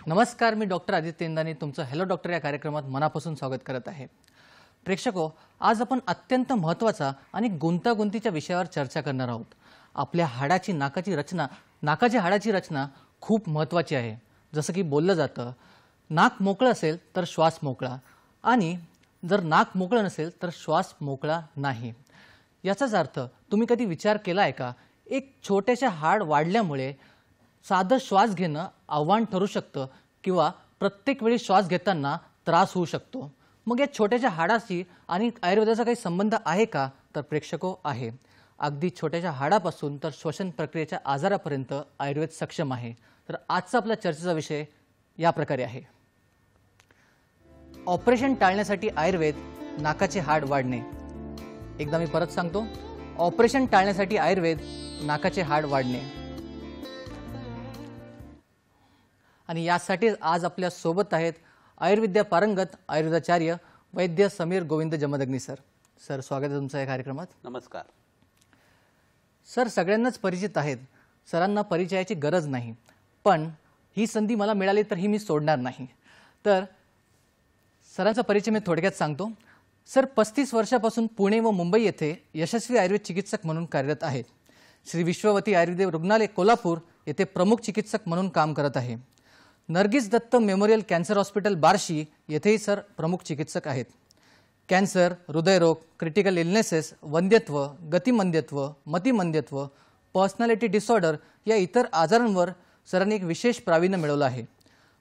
नमस्कार, मी डॉक्टर आदित्य इंदानी तुमचं hello doctor या कार्यक्रमात मनापासून स्वागत करत आहे। प्रेक्षको, आज आपण अत्यंत महत्त्वाचा आणि गुंतागुंतीच्या विषयावर चर्चा करणार आहोत। आपल्या नाकाच्या हाडाची रचना खूप महत्त्वाची आहे। जसं की बोललं जातं, नाक मोकळं असेल तर श्वास मोकळा आणि जर नाक मोकळं नसेल तर श्वास मोकळा नाही। याचाच अर्थ तुम्ही कधी विचार केला आहे का, एक छोटेसे हाड वाढल्यामुळे साधं श्वास घेणं आव्हान ठरू शकतं किंवा प्रत्येक वेळी श्वास घेताना त्रास होऊ शकतो। मग या छोट्याशा हाडाशी आणि आयुर्वेदाचा काही संबंध आहे का? तर प्रेक्षको, आहे। अगदी छोट्याशा हाडापासून तर श्वसन प्रक्रियेच्या आजारापर्यंत आयुर्वेद सक्षम आहे। तर आजचा आपला चर्चेचा विषय या प्रकारे आहे। ऑपरेशन टाळण्यासाठी आयुर्वेद, नाकाचे हाड वाढणे। एकदा मी परत सांगतो, ऑपरेशन टाळण्यासाठी आयुर्वेद, नाकाचे हाड वाढणे। आणि यासाठी आज आपल्या सोबत आहेत आयुर्विद्या पारंगत आयुर्वेदाचार्य वैद्य समीर गोविंद जमदग्नी सर। सर, स्वागत आहे तुमचं या कार्यक्रमात। नमस्कार सर, सगळ्यांनाच परिचित आहेत, सरांना परिचयाची गरज नाही, पण ही संधी मला मिळाली तर ही मी सोडणार नाही। तर सरांचा परिचय मी थोडक्यात सांगतो। सर 35 वर्षापासून पुणे व मुंबई येथे यशस्वी आयुर्वेद चिकित्सक म्हणून कार्यरत आहेत। श्री विश्ववती आयुर्वेद रुग्णालय कोल्हापूर येथे प्रमुख चिकित्सक म्हणून काम करत आहे। Nargis Dutt memorial cancer hospital Barshi येथेही सर प्रमुख चिकित्सक आहेत। कॅन्सर, हृदयरोग, क्रिटिकल इलनेसेस, वंध्यत्व, गतिमंद्यत्व, मतिमंद्यत्व, पर्सनॅलिटी डिसऑर्डर या इतर आजारांवर सरांनी एक विशेष प्रावीण्य मिळवलं आहे।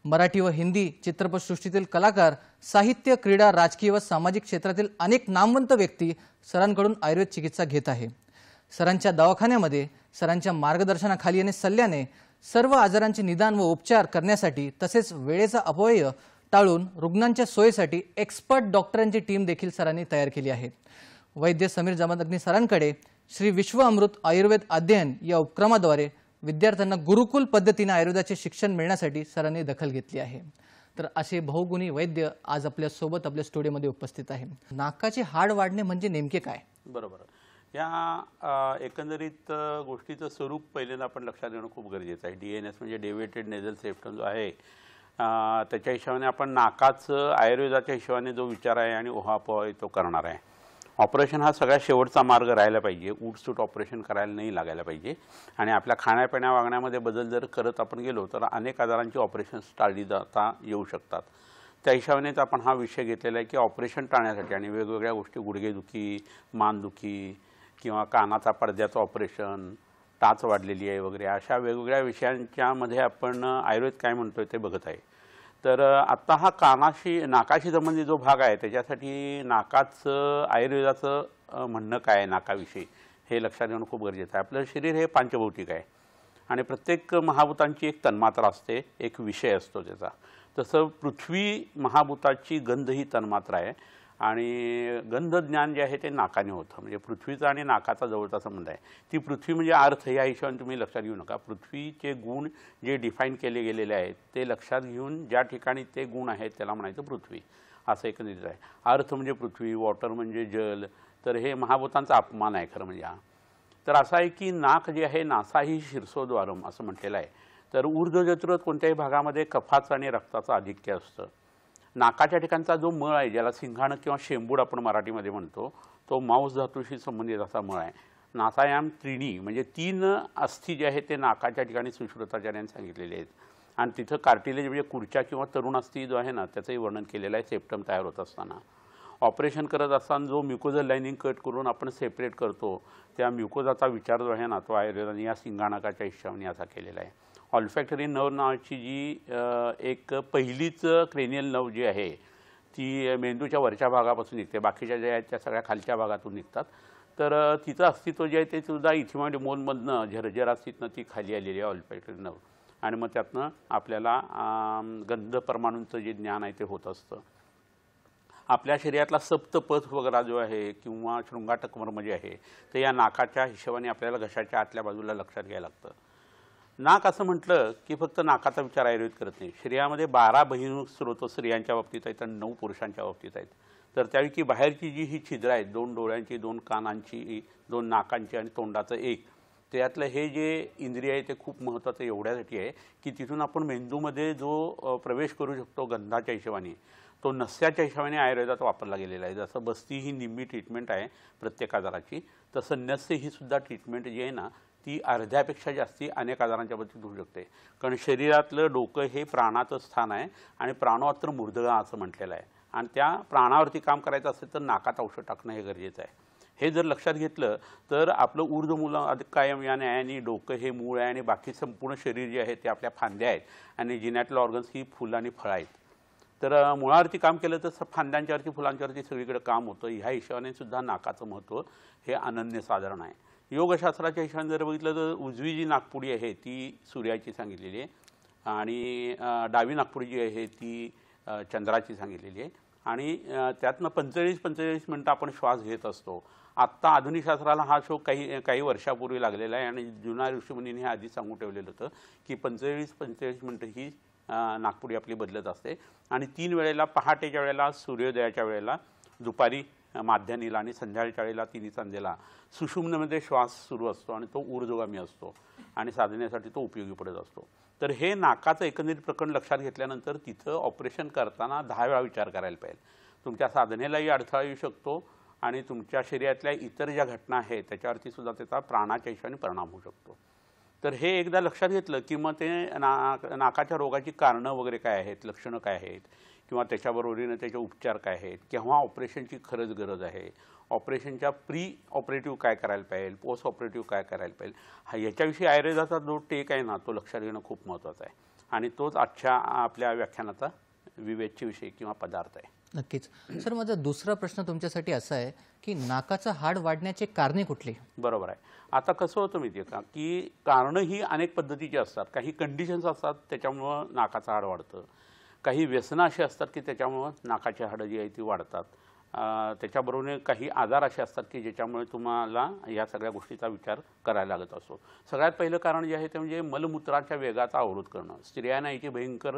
मराठी व हिंदी चित्रपटसृष्टीतील कलाकार, साहित्य, क्रीडा, राजकीय व सामाजिक क्षेत्रातील अनेक नामवंत व्यक्ती सरांकडून आयुर्वेद चिकित्सा घेत आहे। सरांच्या दवाखान्यामध्ये सरांच्या मार्गदर्शनाखाली आणि सल्ल्याने सर्व आजारांचे निदान व उपचार करण्यासाठी तसेच वेळेचा अपव्यय टाळून रुग्णांच्या सोयीसाठी एक्सपर्ट डॉक्टरांची टीम देखील सरांनी तयार केली आहे। वैद्य समीर जमदग्नी सरांकडे श्री विश्व अमृत आयुर्वेद अध्ययन या उपक्रमाद्वारे विद्यार्थ्यांना गुरुकुल पद्धतीने आयुर्वेदाचे शिक्षण मिळण्यासाठी सरांनी दखल घेतली आहे। तर असे बहुगुणी वैद्य आज आपल्या सोबत आपल्या स्टुडिओमध्ये उपस्थित आहे। नाकाचे हाड वाढणे म्हणजे नेमके काय? बरोबर, या एकंदरीत गोष्टीचं स्वरूप पहिल्यांदा आपण लक्षात घेणं खूप गरजेचं आहे। DNS म्हणजे डेव्हिएटेड नेझल सेप्टम जो आहे, त्याच्या हिशोबाने आपण नाकाचं आयुर्वेदाच्या हिशोबाने जो विचार आहे आणि उहापोह तो करणार आहे। ऑपरेशन हा सगळ्यात शेवटचा मार्ग राहायला पाहिजे, उठसूट ऑपरेशन करायला नाही लागायला पाहिजे। आणि आपल्या खाण्यापिण्या वागण्यामध्ये बदल जर करत आपण गेलो तर अनेक आजारांची ऑपरेशन्स टाळली जाता येऊ शकतात। त्या हिशोबानेच आपण हा विषय घेतलेला आहे की ऑपरेशन टाळण्यासाठी आणि वेगवेगळ्या गोष्टी, गुडघेदुखी, मानदुखी किंवा कानाचा पडद्याचं ऑपरेशन, टाच वाढलेली आहे वगैरे, अशा वेगवेगळ्या विषयांच्यामध्ये आपण आयुर्वेद काय म्हणतोय ते बघत आहे। तर आत्ता हा नाकाशी संबंधित जो भाग आहे त्याच्यासाठी नाकाचं आयुर्वेदाचं म्हणणं काय आहे नाकाविषयी हे लक्षात घेणं खूप गरजेचं आहे। आपलं शरीर हे पंचभौतिक आहे आणि प्रत्येक महाभूतांची एक तन्मात्रा असते, एक विषय असतो त्याचा। तसं पृथ्वी महाभूताची गंध ही तन्मात्रा आहे आणि गंध ज्ञान जे आहे ते नाकाने होतं। म्हणजे पृथ्वीचा आणि नाकाचा जवळचा संबंध आहे। ती पृथ्वी म्हणजे अर्थ या हिशोबाने तुम्ही लक्षात घेऊ नका। पृथ्वीचे गुण जे डिफाईन केले गेलेले आहेत ते लक्षात घेऊन ज्या ठिकाणी ते गुण आहेत त्याला म्हणायचं पृथ्वी, असं एकंदरीत आहे। अर्थ म्हणजे पृथ्वी, वॉटर म्हणजे जल, तर हे महाभूतांचा अपमान आहे खरं म्हणजे हा। तर असं आहे की नाक जे आहे, नासा ही शीर्षोद्वारम असं म्हटलेलं आहे। तर ऊर्ध्वजठरात कोणत्याही भागामध्ये कफाचं आणि रक्ताचं आधिक्य असतं। नाकाच्या ठिकाणचा जो मळ आहे, ज्याला सिंघाणक किंवा शेंबूड आपण मराठीमध्ये म्हणतो, तो मांस धातूशी संबंधित असा मळ आहे। नासायाम त्रीणी म्हणजे 3 अस्थी जे आहेत ते नाकाच्या ठिकाणी सुश्रुताचार्यांनी सांगितलेले आहेत। आणि तिथं कार्टिलेज म्हणजे कुर्च्या किंवा तरुण अस्थी जो आहे ना, त्याचंही वर्णन केलेलं आहे सेप्टम तयार होत असताना। ऑपरेशन करत असताना जो म्युकोझल लाइनिंग कट करून आपण सेपरेट करतो, त्या म्युकोजाचा विचार जो आहे ना, तो आयुर्वेदाने या सिंघाणकाच्या हिशोबाने असा केलेला आहे। ऑल्फॅक्टरी नर्व नावाची जी एक पहिलीच क्रेनियल नर्व जी आहे ती मेंदूच्या वरच्या भागापासून निघते, बाकीच्या ज्या आहेत त्या सगळ्या खालच्या भागातून निघतात। तर तिचं अस्तित्व जे आहे ते सुद्धा इथिमॉइड मोलमधनं झरझरास्तीतनं ती खाली आलेली आहे ऑल्फॅक्टरी नर्व, आणि मग त्यातनं आपल्याला गंध परमाणूंचं जे ज्ञान आहे ते होत असतं। आपल्या शरीरातला सप्तपथ वगैरे जो आहे किंवा शृंगाटक मर्म जे आहे ते या नाकाच्या हिशोबाने आपल्याला घशाच्या आतल्या बाजूला लक्षात घ्यायला लागतं। नाक असं म्हटलं की फक्त नाकाचा विचार आयुर्वेद करत नाही। शरीरामध्ये 12 बहिर्मुख स्रोत स्त्रियांच्या बाबतीत आहेत आणि 9 पुरुषांच्या बाबतीत आहेत। तर त्यापैकी बाहेरची जी ही छिद्र आहेत, 2 डोळ्यांची, 2 कानांची, 2 नाकांची आणि तोंडाचं एक, त्यातलं हे जे इंद्रिय आहे ते खूप महत्त्वाचं एवढ्यासाठी आहे की तिथून आपण मेंदूमध्ये जो प्रवेश करू शकतो गंधाच्या हिशोबाने, तो नस्याच्या हिशोबाने आयुर्वेदात वापरला गेलेला आहे. जसं बस्ती ही निम्मी ट्रीटमेंट आहे प्रत्येक आजाराची, तसं नस्य ही सुद्धा ट्रीटमेंट जी आहे ना ती अर्ध्यापेक्षा जास्ती अनेक आजारांच्या बाबतीत होऊ शकते. कारण शरीरातलं डोकं हे प्राणाचं स्थान आहे आणि प्राणोत्तर मूर्धगा असं म्हटलेलं आहे. आणि त्या प्राणावरती काम करायचं असेल तर नाकात औषध टाकणं हे गरजेचं आहे. हे जर लक्षात घेतलं तर आपलं ऊर्ध्वमूल कायम या न्यायाने डोकं हे मूळ आहे आणि बाकी संपूर्ण शरीर जे आहे ते आपल्या फांद्या आहेत आणि जिनॅटल ऑर्गन्स ही फुलं आणि फळं आहेत. तर मुळावरती काम केलं तर फांद्यांच्यावरती फुलांच्यावरती सगळीकडे काम होतं. ह्या हिशोबाने सुद्धा नाकाचं महत्त्व हे अनन्यसाधारण आहे. योगशास्त्राच्या हिशोबाने जर बघितलं तर उजवी जी नाकपुडी आहे ती सूर्याची सांगितलेली आहे आणि डावी नाकपुडी जी आहे ती चंद्राची सांगितलेली आहे. आणि त्यातनं 45 मिनटं आपण श्वास घेत असतो. आत्ता आधुनिक शास्त्राला हा शोक काही वर्षापूर्वी लागलेला आहे आणि जुना ऋषीमुनींनी हे आधी सांगून ठेवलेलं होतं की 45 मिनटं ही नाकपुडी आपली बदलत असते. आणि 3 वेळेला, पहाटेच्या वेळेला, सूर्योदयाच्या वेळेला, दुपारी माध्यानीला आणि संध्याकाळच्या वेळेला तिन्ही संध्येला सुषुम्नेमध्ये श्वास सुरू असतो आणि तो ऊर्ध्वगामी असतो आणि साधनेसाठी तो उपयोगी पडत असतो. तर हे नाकाचं एकंदरीत प्रकरण लक्षात घेतल्यानंतर तिथं ऑपरेशन करताना 10 वेळा विचार करायला पाहिजे. तुमच्या साधनेलाही अडथळा येऊ शकतो आणि तुमच्या शरीरातल्या इतर ज्या घटना आहेत त्याच्यावरती सुद्धा त्याचा प्राणाच्या हिशोबाने परिणाम होऊ शकतो. तर हे एकदा लक्षात घेतलं की मग ते नाकाच्या रोगाची कारणं वगैरे काय आहेत, लक्षणं काय आहेत किंवा त्याच्याबरोबरीनं त्याचे उपचार काय आहेत, केव्हा ऑपरेशनची खरंच गरज आहे, ऑपरेशनच्या प्री ऑपरेटिव्ह काय करायला पाहिजे, पोस्ट ऑपरेटिव्ह काय करायला पाहिजे, याच्याविषयी आयुर्वेदाचा जो टेक आहे ना तो लक्षात घेणं खूप महत्त्वाचं आहे. आणि तोच आजच्या आपल्या व्याख्यानाचा विवेच्य विषय किंवा पदार्थ आहे. नक्कीच. सर, माझा दुसरा प्रश्न तुमच्यासाठी असा आहे की नाकाचं हाड वाढण्याचे कारणे कुठली? बरोबर आहे. आता कसं होतं माहिती आहे का की कारणं ही अनेक पद्धतीची असतात. काही कंडिशन्स असतात त्याच्यामुळं नाकाचं हाड वाढतं. काही व्यसनं अशी असतात की त्याच्यामुळं नाकाची हाडं जी आहे ती वाढतात. त्याच्याबरोबर काही आजार असे असतात की ज्याच्यामुळे तुम्हाला या सगळ्या गोष्टीचा विचार करायला लागत असतो. सगळ्यात पहिलं कारण जे आहे ते म्हणजे मलमूत्राच्या वेगाचा अवरोध करणं. स्त्रियांना याची भयंकर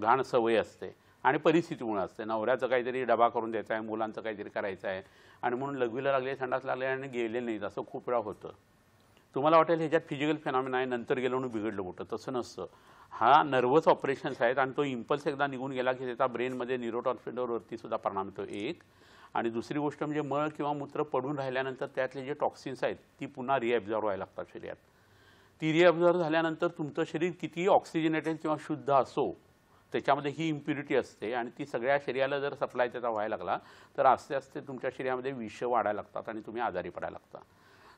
घाण सवय असते आणि परिस्थितीमुळे असते. नवऱ्याचं काहीतरी डबा करून द्यायचा आहे, मुलांचं काहीतरी करायचं आहे आणि म्हणून लघवीला लागले, संडास लागले आणि गेले नाहीत, असं खूप वेळा होतं. तुम्हाला वाटेल ह्याच्यात फिजिकल फेनॉमिना आहे, नंतर गेलं म्हणून बिघडलं मोठं. तसं नसतं. हा नर्वस ऑपरेशन्स आहेत आणि तो इम्पल्स एकदा निघून गेला की त्याचा ब्रेनमध्ये न्यूरोट्रान्समीटरवरती सुद्धा परिणाम होतो एक. आणि दुसरी गोष्ट म्हणजे मळ किंवा मूत्र पडून राहिल्यानंतर त्यातले जे टॉक्सिन्स आहेत ती पुन्हा रिॲब्झॉर्व व्हायला लागतात शरीरात. ती रिॲब्झॉर्व झाल्यानंतर तुमचं शरीर कितीही ऑक्सिजनेटेड किंवा शुद्ध असो त्याच्यामध्ये ही इम्प्युरिटी असते आणि ती सगळ्या शरीराला जर सप्लाय त्याचा व्हायला लागला तर आस्ते आस्ते तुमच्या शरीरामध्ये विष वाढायला लागतात आणि तुम्ही आजारी पडायला लागता.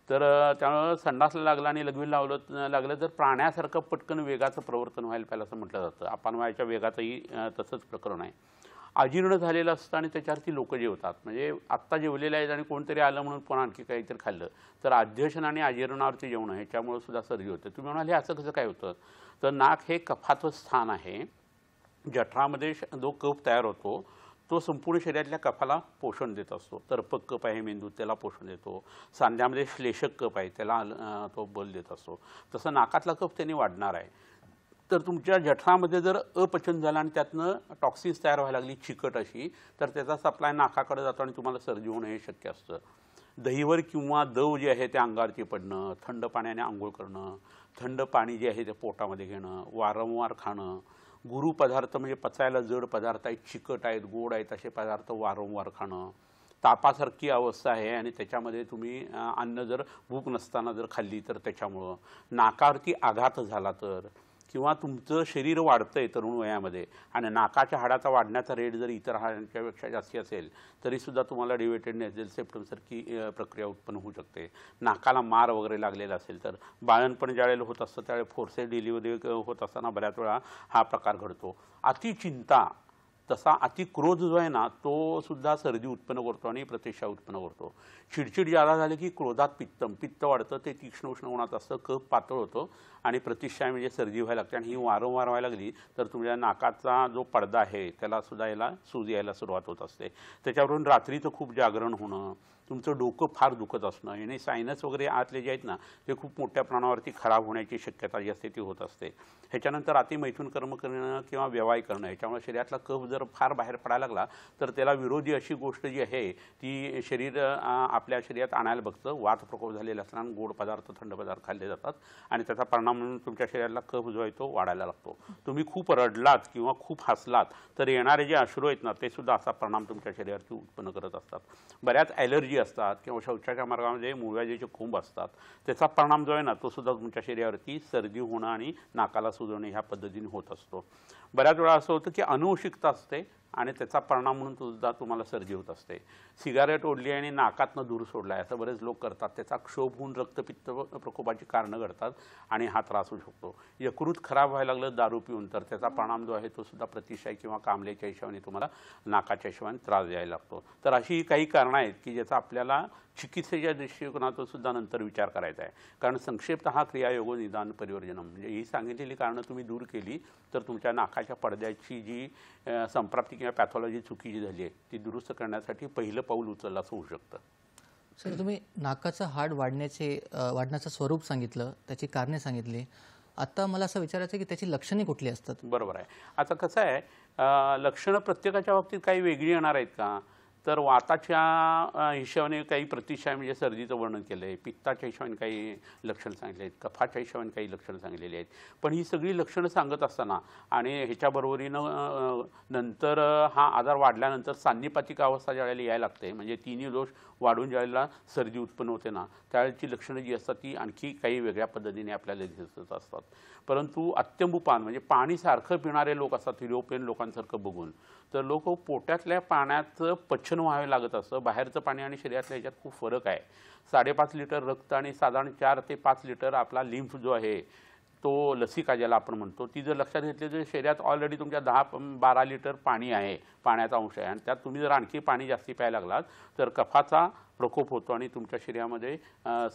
तर त्यामुळे संडासला लागला आणि लघवीला लागलं तर प्राण्यासारखं पटकन वेगाचं प्रवर्तन व्हायला पाहिजे असं म्हटलं जातं. अपानवायूच्या वेगाचंही तसंच प्रकरण आहे. अजीर्ण झालेलं असतं आणि त्याच्यावरती लोक जेवतात. म्हणजे आत्ता जेवलेले आहेत आणि कोणतरी आलं म्हणून पुन्हा आणखी काहीतरी खाल्लं तर अध्यशन आणि अजीर्णावरती जेवणं ह्याच्यामुळे सुद्धा सर्दी होते. तुम्ही म्हणाले असं कसं काय होतं? तर नाक हे कफाचं स्थान आहे. जठरामध्ये जो कफ तयार होतो तो संपूर्ण शरीरातल्या कफाला पोषण देत असतो. तर्पक कप आहे मेंदूत त्याला पोषण देतो. सांध्यामध्ये श्लेषक कप आहे त्याला तो बल देत असतो. तसं नाकातला कफ त्यांनी वाढणार आहे. तर तुमच्या जठरामध्ये जर अपचन झालं आणि त्यातनं टॉक्सिन्स तयार व्हायला लागली चिकट अशी तर त्याचा सप्लाय नाकाकडे जातो आणि तुम्हाला सर्दी होणं हे शक्य असतं. दहीवर किंवा दव जे आहे ते अंगावरती पडणं, थंड पाण्याने आंघोळ करणं, थंड पाणी जे आहे ते पोटामध्ये घेणं, वारंवार खाणं, गुरू पदार्थ म्हणजे पचायला जड पदार्थ आहेत, चिकट आहेत, गोड आहेत असे पदार्थ वारंवार खाणं, तापासारखी अवस्था आहे आणि त्याच्यामध्ये तुम्ही अन्न जर भूक नसताना जर खाल्ली तर त्याच्यामुळं, नाकावरती आघात झाला तर, किंवा तुमचं शरीर वाढतंय तरुण वयामध्ये आणि नाकाच्या हाडाचा वाढण्याचा रेट जर इतर हाडांच्यापेक्षा जास्ती असेल तरीसुद्धा तुम्हाला डिव्हेटेड नेझल सेप्टमसारखी प्रक्रिया उत्पन्न होऊ शकते. नाकाला मार वगैरे लागलेला असेल तर बाळणपण ज्यावेळेला होत असतं त्यावेळेला फोर्सेस डिलिव्हरी होत असताना बऱ्याच वेळा हा प्रकार घडतो. अतिचिंता तसा अतिक्रोध जो आहे ना तो सुद्धा सर्दी उत्पन्न करतो आणि प्रतिष्ठा उत्पन्न करतो. चिडचिड ज्यादा झाली की क्रोधात पित्त वाढतं, ते तीक्ष्ण उष्ण होण्यात असतं, कफ पातळ होतो आणि प्रतिष्ठा म्हणजे सर्दी व्हायला लागते. आणि ही वारंवार व्हायला लागली तर तुमच्या नाकाचा जो पडदा आहे त्याला सुद्धा याला सूज यायला सुरुवात होत असते. त्याच्यावरून रात्रीचं खूप जागरण होणं, तुमचं डोकं फार दुखत असणं आणि सायनस वगैरे आतले जे आहेत ना ते खूप मोठ्या प्रमाणावरती खराब होण्याची शक्यता जी असते ती होत असते. ह्याच्यानंतर अतिमैथून कर्म करणं किंवा व्यवाय करणं ह्याच्यामुळे शरीरातला कफ जर फार बाहेर पडायला लागला तर त्याला विरोधी अशी गोष्ट जी आहे ती शरीर आपल्या शरीरात आणायला बघतं. वात प्रकोप झालेला असताना गोड पदार्थ थंड पदार्थ खाल्ले जातात आणि त्याचा परिणाम म्हणून तुमच्या शरीराला कफ जो आहे तो वाढायला लागतो. तुम्ही खूप रडलात किंवा खूप हसलात तर येणारे जे अश्रू आहेत ना ते सुद्धा असा परिणाम तुमच्या शरीरावरती उत्पन्न करत असतात. बऱ्याच ॲलर्जी असतात किंवा शौचाच्या मार्गामध्ये मूळव्याधीचे खोंब असतात. त्याचा परिणाम जो आहे ना तो सुद्धा तुमच्या शरीरावरती सर्दी होणं आणि नाकाला सुजवणे ह्या पद्धतीने होत असतो. बऱ्याच वेळा असं होतं की अनुवंशिकता असते आणि त्याचा परिणाम म्हणून सुद्धा तुम्हाला सर्दी होत असते. सिगारेट ओढली आणि नाकातनं दूर सोडला असं बरेच लोक करतात. त्याचा क्षोभ होऊन रक्तपित्त प्रकोपाची कारणं घडतात आणि हा त्रास होऊ शकतो. यकृत खराब व्हायला लागलं दारू पिऊन तर त्याचा परिणाम जो आहे तो सुद्धा प्रतिशाय किंवा कामल्याच्या हिशोबाने तुम्हाला नाकाच्या हिशोबाने त्रास द्यायला लागतो. तर अशी काही कारणं आहेत की ज्याचा आपल्याला चिकित्सेच्या दृष्टिकोनातून सुद्धा नंतर विचार करायचा आहे. कारण संक्षिप्त हा क्रियायोगो निदान परिवर्जनम म्हणजे ही सांगितलेली कारणं तुम्ही दूर केली तर तुमच्या नाकाच्या पडद्याची जी संप्राप्ती किंवा पॅथॉलॉजी चुकीची झाली आहे ती दुरुस्त करण्यासाठी पहिलं पाऊल उचललं असं होऊ शकतं. सर तुम्ही नाकाचं हाड वाढण्याचं स्वरूप सांगितलं, त्याची कारणे सांगितली. आता मला असं विचारायचं की त्याची लक्षणे कुठली असतात? बरोबर आहे. आता कसं आहे लक्षणं प्रत्येकाच्या बाबतीत काही वेगळी येणार आहेत का तर वाताच्या हिशोबाने काही प्रतिशाय म्हणजे सर्दीचं वर्णन केलं आहे, पित्ताच्या हिशोबाने काही लक्षणं सांगितले आहेत, कफाच्या हिशोबाने काही लक्षणं सांगितलेली आहेत. पण ही सगळी लक्षणं सांगत असताना आणि ह्याच्याबरोबरीनं नंतर हा आजार वाढल्यानंतर सान्निपातिक अवस्था ज्यावेळेला यायला लागते म्हणजे तिन्ही दोष वाढून ज्यावेळेला सर्दी उत्पन्न होते ना त्यावेळेची लक्षणं जी असतात ती आणखी काही वेगळ्या पद्धतीने आपल्याला दिसत असतात. परंतु अत्यंबुपान म्हणजे पाणी सारखं पिणारे लोक असतात युरोपियन लोकांसारखं बघून तर लोक पोटातल्या पाण्याचं पचन व्हावे लागत असतं. बाहेरचं पाणी आणि शरीरातल्या ह्याच्यात खूप फरक आहे. 5.5 लिटर रक्त आणि साधारण 4 ते 5 लिटर आपला लिम्फ जो आहे तो लसिका ज्याला आपण म्हणतो ती जर लक्षात घेतली तर शरीरात ऑलरेडी तुमच्या 10-12 लिटर पाणी आहे, पाण्याचा अंश आहे आणि त्यात तुम्ही जर आणखी पाणी जास्ती प्यायला लागलात तर कफाचा प्रकोप होतो आणि तुमच्या शरीरामध्ये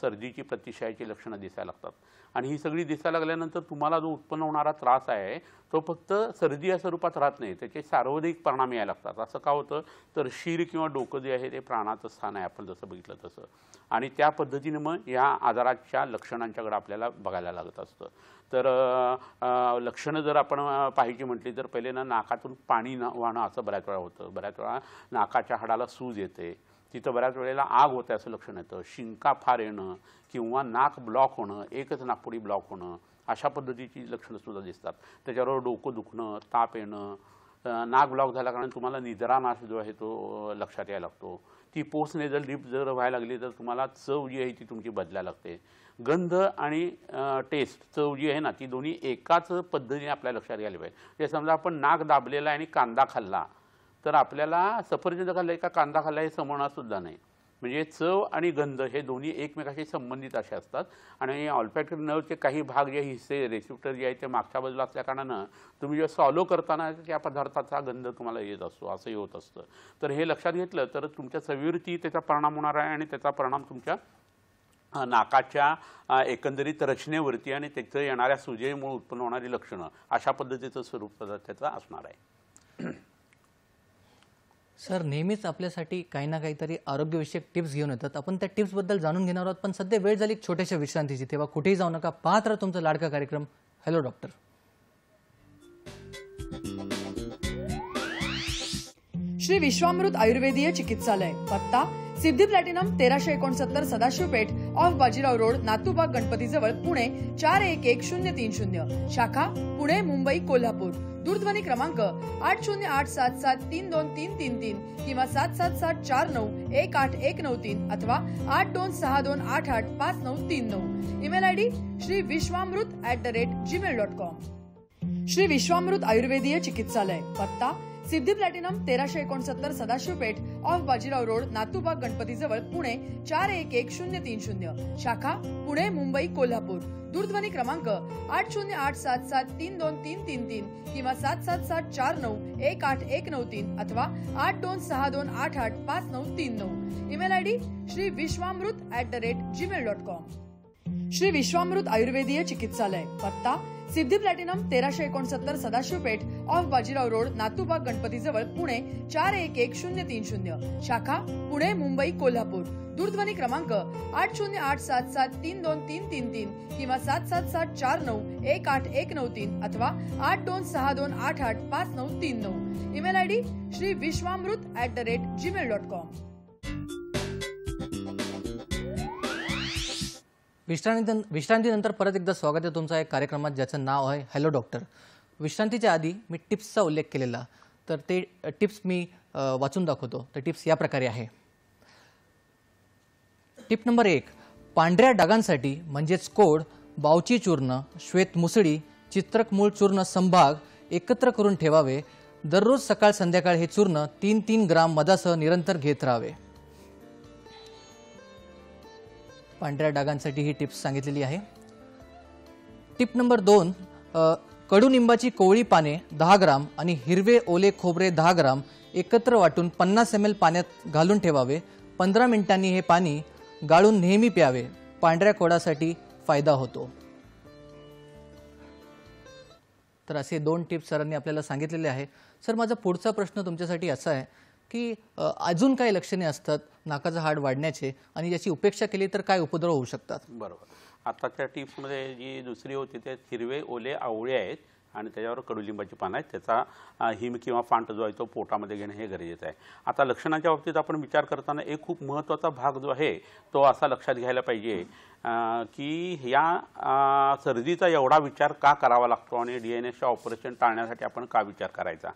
सर्दीची प्रतिशायाची लक्षणं दिसायला लागतात. आणि ही सगळी दिसायला लागल्यानंतर तुम्हाला जो उत्पन्न होणारा त्रास आहे तो फक्त सर्दी या स्वरूपात राहत नाही, त्याचे सार्वजनिक परिणाम यायला लागतात. असं का होतं तर शिर किंवा डोकं जे आहे ते प्राणाचं स्थान आहे आपण जसं बघितलं तसं आणि त्या पद्धतीने मग या आजाराच्या लक्षणांच्याकडे आपल्याला बघायला लागत असतं. तर लक्षणं जर आपण पाहायची म्हटली तर पहिले ना नाकातून पाणी वाहणं असं बऱ्याच वेळा होतं. बऱ्याच वेळा नाकाच्या हाडाला सूज येते, तिथं बऱ्याच वेळेला आग होते असं लक्षण येतं. शिंका फार येणं किंवा नाक ब्लॉक होणं, एकच नाकपुडी ब्लॉक होणं अशा पद्धतीची लक्षणंसुद्धा दिसतात. त्याच्याबरोबर डोकं दुखणं, ताप येणं, नाक ब्लॉक झाल्या कारण तुम्हाला निद्रानाश जो आहे तो लक्षात यायला लागतो. ती पोस्ट नेझल ड्रीप जर व्हायला लागली तर तुम्हाला चव जी आहे ती तुमची बदलायला लागते. गंध आणि टेस्ट चव जी आहे ना ती दोन्ही एकाच पद्धतीने आपल्या लक्षात घ्यायला पाहिजे. म्हणजे समजा आपण नाक दाबलेला आणि कांदा खाल्ला तर आपल्याला सफरचंद खाल्लं का कांदा खाल्ला हे समजणार सुद्धा नाही. म्हणजे चव आणि गंध हे दोन्ही एकमेकाशी संबंधित असे असतात आणि ऑल्फॅक्टरी नर्वचे काही भाग जे हिस्से रेसिप्टर जे आहे ते मागच्या बाजूला असल्या कारणानं तुम्ही जे सॉलो करताना त्या पदार्थाचा गंध तुम्हाला येत असतो असंही होत असतं. तर हे लक्षात घेतलं तर तुमच्या चवीवरती त्याचा परिणाम होणार आहे आणि त्याचा परिणाम तुमच्या नाकाच्या एकंदरीत रचनेवरती आणि त्याचं येणाऱ्या सुजेमुळे उत्पन्न होणारी लक्षणं अशा पद्धतीचं स्वरूप त्याचं असणार आहे. सर नेहमीच आपल्यासाठी काही ना काहीतरी आरोग्यविषयक टिप्स घेऊन येतात. आपण त्या टिप्सबद्दल जाणून घेणार आहोत पण सध्या वेळ झाली छोट्याशा विश्रांतीची. तेव्हा कुठेही जाऊ नका, पाहत राहा तुमचा लाडका कार्यक्रम हॅलो डॉक्टर. श्री विश्वामृत आयुर्वेदीय चिकित्सालय, पत्ता Siddhi Platinum 1369 Sadashiv Peth off Bajirao Road, Natubag Ganpati जवळ, पुणे 411030. शाखा पुणे, मुंबई, कोल्हापूर. दूरध्वनी क्रमांक 8087732333 किंवा 7774918193 अथवा 8262885939. Email ID shriviswamrut@gmail.com. Shri Vishwamrut आयुर्वेदीय चिकित्सालय, पत्ता Siddhi Platinum 1369 Sadashiv Peth off Bajirao Road, Natubag Ganpati जवळ, पुणे 411030. शाखा पुणे, मुंबई, कोल्हापूर. दूरध्वनी क्रमांक 8087732333 किंवा 7774918193 अथवा 8262885939. Email ID shriviswamrut@gmail.com. Shri Vishwamrut आयुर्वेदीय चिकित्सालय, पत्ता Siddhi Platinum 1369 Sadashiv Peth off Bajirao Road Natubag Ganpati जवळ पुणे 411030 शाखा पुणे मुंबई कोल्हापूर दूरध्वनी क्रमांक 8087732333 किंवा 7774918193 अथवा 8262885939 ईमेल आयडी shriviswamrut@gmail.com. विश्रांतीनंतर परत एकदा स्वागत आहे तुमचं एक कार्यक्रमात ज्याचं नाव आहे हॅलो डॉक्टर. विश्रांतीच्या आधी मी टिप्सचा उल्लेख केलेला, तर ते टिप्स मी वाचून दाखवतो. तर टिप्स या प्रकारे आहे. टिप नंबर 1, पांढऱ्या डागांसाठी म्हणजेच कोड, बावची चूर्ण, श्वेत मुसळी, चित्रक मूळ चूर्ण संभाग एकत्र करून ठेवावे. दररोज सकाळ संध्याकाळ हे चूर्ण 3-3 ग्राम मधासह निरंतर घेत राहावे. पांढऱ्या डागांसाठी ही टिप्स सांगितलेली आहे. टिप नंबर 2, कडुनिंबाची कोवळी पाने 10 ग्राम आणि हिरवे ओले खोबरे 10 ग्राम एकत्र वाटून 50 ml पाण्यात घालून ठेवावे. 15 मिनिटांनी हे पाणी गाळून नेहमी प्यावे. पांढऱ्या कोडासाठी फायदा होतो. तर असे 2 टिप्स सरांनी आपल्याला सांगितलेले आहे. सर, माझा पुढचा प्रश्न तुमच्यासाठी असा आहे की अजून काही लक्षणे असतात नाकाचं हाड वाढण्याचे आणि याची उपेक्षा केली तर काय उपद्रव होऊ शकतात? बरोबर. आताच्या टिप्समध्ये जी दुसरी होती ते हिरवे ओले आवळे आहेत आणि त्याच्यावर कडुलिंबाची पानं आहेत. त्याचा हिम किंवा फांट जो आहे तो पोटामध्ये घेणं हे गरजेचं आहे. आता लक्षणाच्या बाबतीत आपण विचार करताना एक खूप महत्त्वाचा भाग जो आहे तो असा लक्षात घ्यायला पाहिजे की या सर्दीचा एवढा विचार का करावा लागतो आणि DNSचं ऑपरेशन टाळण्यासाठी आपण का विचार करायचा.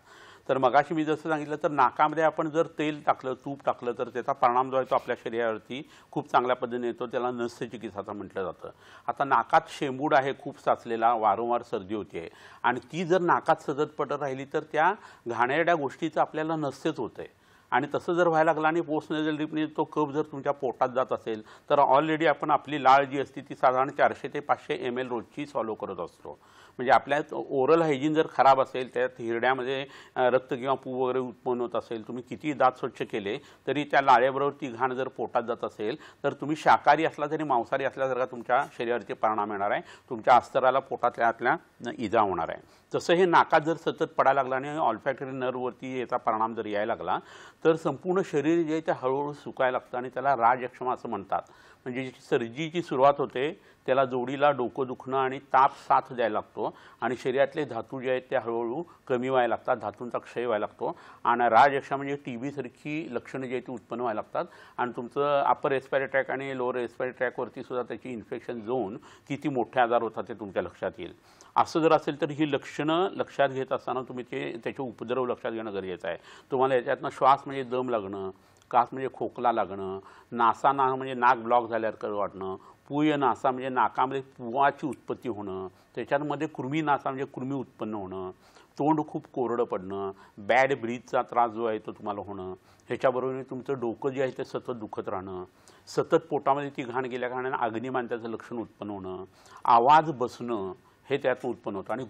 तर मगाशी मी जसं सांगितलं, तर नाकामध्ये आपण जर तेल टाकलं, तूप टाकलं तर त्याचा परिणाम जो आहे तो आपल्या शरीरावरती खूप चांगल्या पद्धतीने येतो. त्याला नस्य चिकित्साचं म्हटलं जातं. आता नाकात शेंबूड आहे खूप साचलेला, वारंवार सर्दी होते आणि ती जर नाकात सतत पडत राहिली तर त्या घाणेरड्या गोष्टीचं आपल्याला नस्यच होतंय. आणि तसं जर व्हायला लागलं आणि पोस्ट नेझल ड्रीपने तो कफ जर तुमच्या पोटात जात असेल तर ऑलरेडी आपण आपली लाळ जी असते ती साधारण 400 ते 500 ml रोजची सॉलो करत असतो. म्हणजे आपल्यात ओरल हायजीन जर खराब असेल, त्यात हिरड्यामध्ये रक्त किंवा पू वगैरे उत्पन्न होत असेल, तुम्ही किती दात स्वच्छ केले तरी त्या लाळेबरोबर ती घाण जर पोटात जात असेल तर तुम्ही शाकाहारी असला तरी मांसाहारी असल्यासारखा तुमच्या शरीरावरती परिणाम येणार आहे. तुमच्या अस्तराला पोटातल्या आतल्या इजा होणार आहे. तसं हे नाकात जर सतत पडायला लागला आणि ऑल्फॅक्टरी नर्ववरती याचा परिणाम जर यायला लागला तर संपूर्ण शरीर जे आहे ते हळूहळू सुकायला लागतं आणि त्याला राजयक्षमा असं म्हणतात. म्हणजे जी सर्दीची सुरुवात होते त्याला जोडीला डोकं दुखणं आणि ताप साथ द्यायला लागतो आणि शरीरातले धातू जे आहेत ते हळूहळू कमी व्हायला लागतात. धातूंचा क्षय व्हायला लागतो आणि राजयक्षा म्हणजे TB सारखी लक्षणं जी आहेत ती उत्पन्न व्हायला लागतात आणि तुमचं अपर रेस्पिरेटरी ट्रॅक आणि लोअर रेस्पिरेटरी ट्रॅकवरती सुद्धा त्याची इन्फेक्शन जाऊन किती मोठे आजार होतात ते तुमच्या लक्षात येईल. असं जर असेल तर ही लक्षणं लक्षात घेत असताना तुम्ही त्याचे उपद्रव लक्षात घेणं गरजेचं आहे. तुम्हाला याच्यातनं श्वास म्हणजे दम लागणं, कास म्हणजे खोकला लागणं, नासा म्हणजे नाक ब्लॉक झाल्यासारखं वाटणं, पूय नासा म्हणजे नाकामध्ये पुवाची उत्पत्ती होणं, त्याच्यामध्ये कृमी नासा म्हणजे कृमी उत्पन्न होणं, तोंड खूप कोरडं पडणं, बॅड ब्रीथचा त्रास जो आहे तो तुम्हाला होणं, ह्याच्याबरोबर तुमचं डोकं जे आहे ते सतत दुखत राहणं, सतत पोटामध्ये ती घाण गेल्या कारणाने अग्निमांत्याचं लक्षण उत्पन्न होणं, आवाज बसणं हे त्यातून उत्पन्न होतं आणि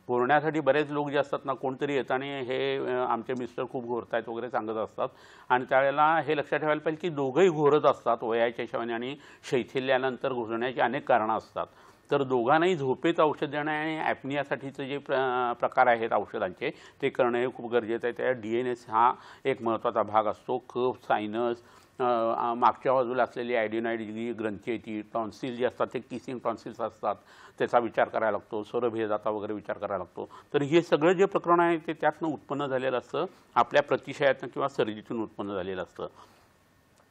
घोरण्यासाठी बरेच लोक जे असतात ना, कोणतरी येतात आणि हे आमचे मिस्टर खूप घोरतायत वगैरे सांगत असतात आणि त्यावेळेला हे लक्षात ठेवायला पाहिजे की दोघंही घोरत असतात वयाच्या हिशोबाने आणि शैथिल्यानंतर घोरण्याची अनेक कारणं असतात. तर दोघांनाही झोपेचं औषध देणं आणि ॲपनियासाठीचे जे प्रकार आहेत औषधांचे ते करणं हे खूप गरजेचं आहे. त्या DNS हा एक महत्त्वाचा भाग असतो. कफ, सायनस, मागच्या बाजूला असलेली ॲडिनॉइड जी ग्रंथी आहे ती, टॉन्सिल जे असतात ते किसिंग टॉन्सिल्स असतात त्याचा विचार करायला लागतो, स्वरभेदाचा वगैरे विचार करायला लागतो. तर हे सगळं जे प्रकरण आहे ते त्यातनं उत्पन्न झालेलं असतं, आपल्या प्रतिशयातनं किंवा सर्दीतून उत्पन्न झालेलं असतं.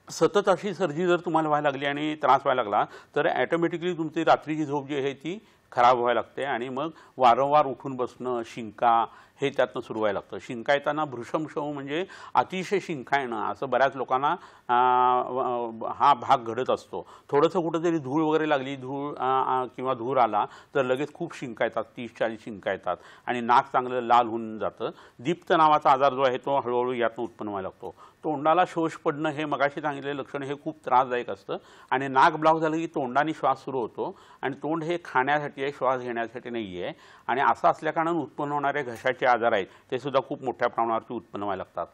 सतत अशी सर्दी जर तुम्हाला व्हायला लागली आणि त्रास व्हायला लागला तर ॲटोमॅटिकली तुमची रात्रीची झोप जी आहे ती खराब व्हायला लागते आणि मग वारंवार उठून बसणं, शिंका हे त्यातनं सुरू व्हायला लागतं. शिंका येताना भृशमशव म्हणजे अतिशय शिंका येणं, असं बऱ्याच लोकांना हा भाग घडत असतो. थोडंसं कुठंतरी धूळ वगैरे लागली, किंवा धूर आला तर लगेच खूप शिंका येतात, 30-40 शिंका येतात आणि नाक चांगलं लाल होऊन जातं. दीप्त नावाचा आजार जो आहे तो हळूहळू यातनं उत्पन्न व्हायला लागतो. तोंडाला शोष पडणं हे मगाशी सांगितलेलं लक्षण हे खूप त्रासदायक असतं आणि नाक ब्लॉक झालं की तोंडाने श्वास सुरू होतो आणि तोंड हे खाण्यासाठी आहे, श्वास घेण्यासाठी नाही आहे आणि असं असल्याकारणाने उत्पन्न होणारे घशाचे आजार आहेत ते सुद्धा खूप मोठ्या प्रमाणावरती उत्पन्न व्हायला लागतात.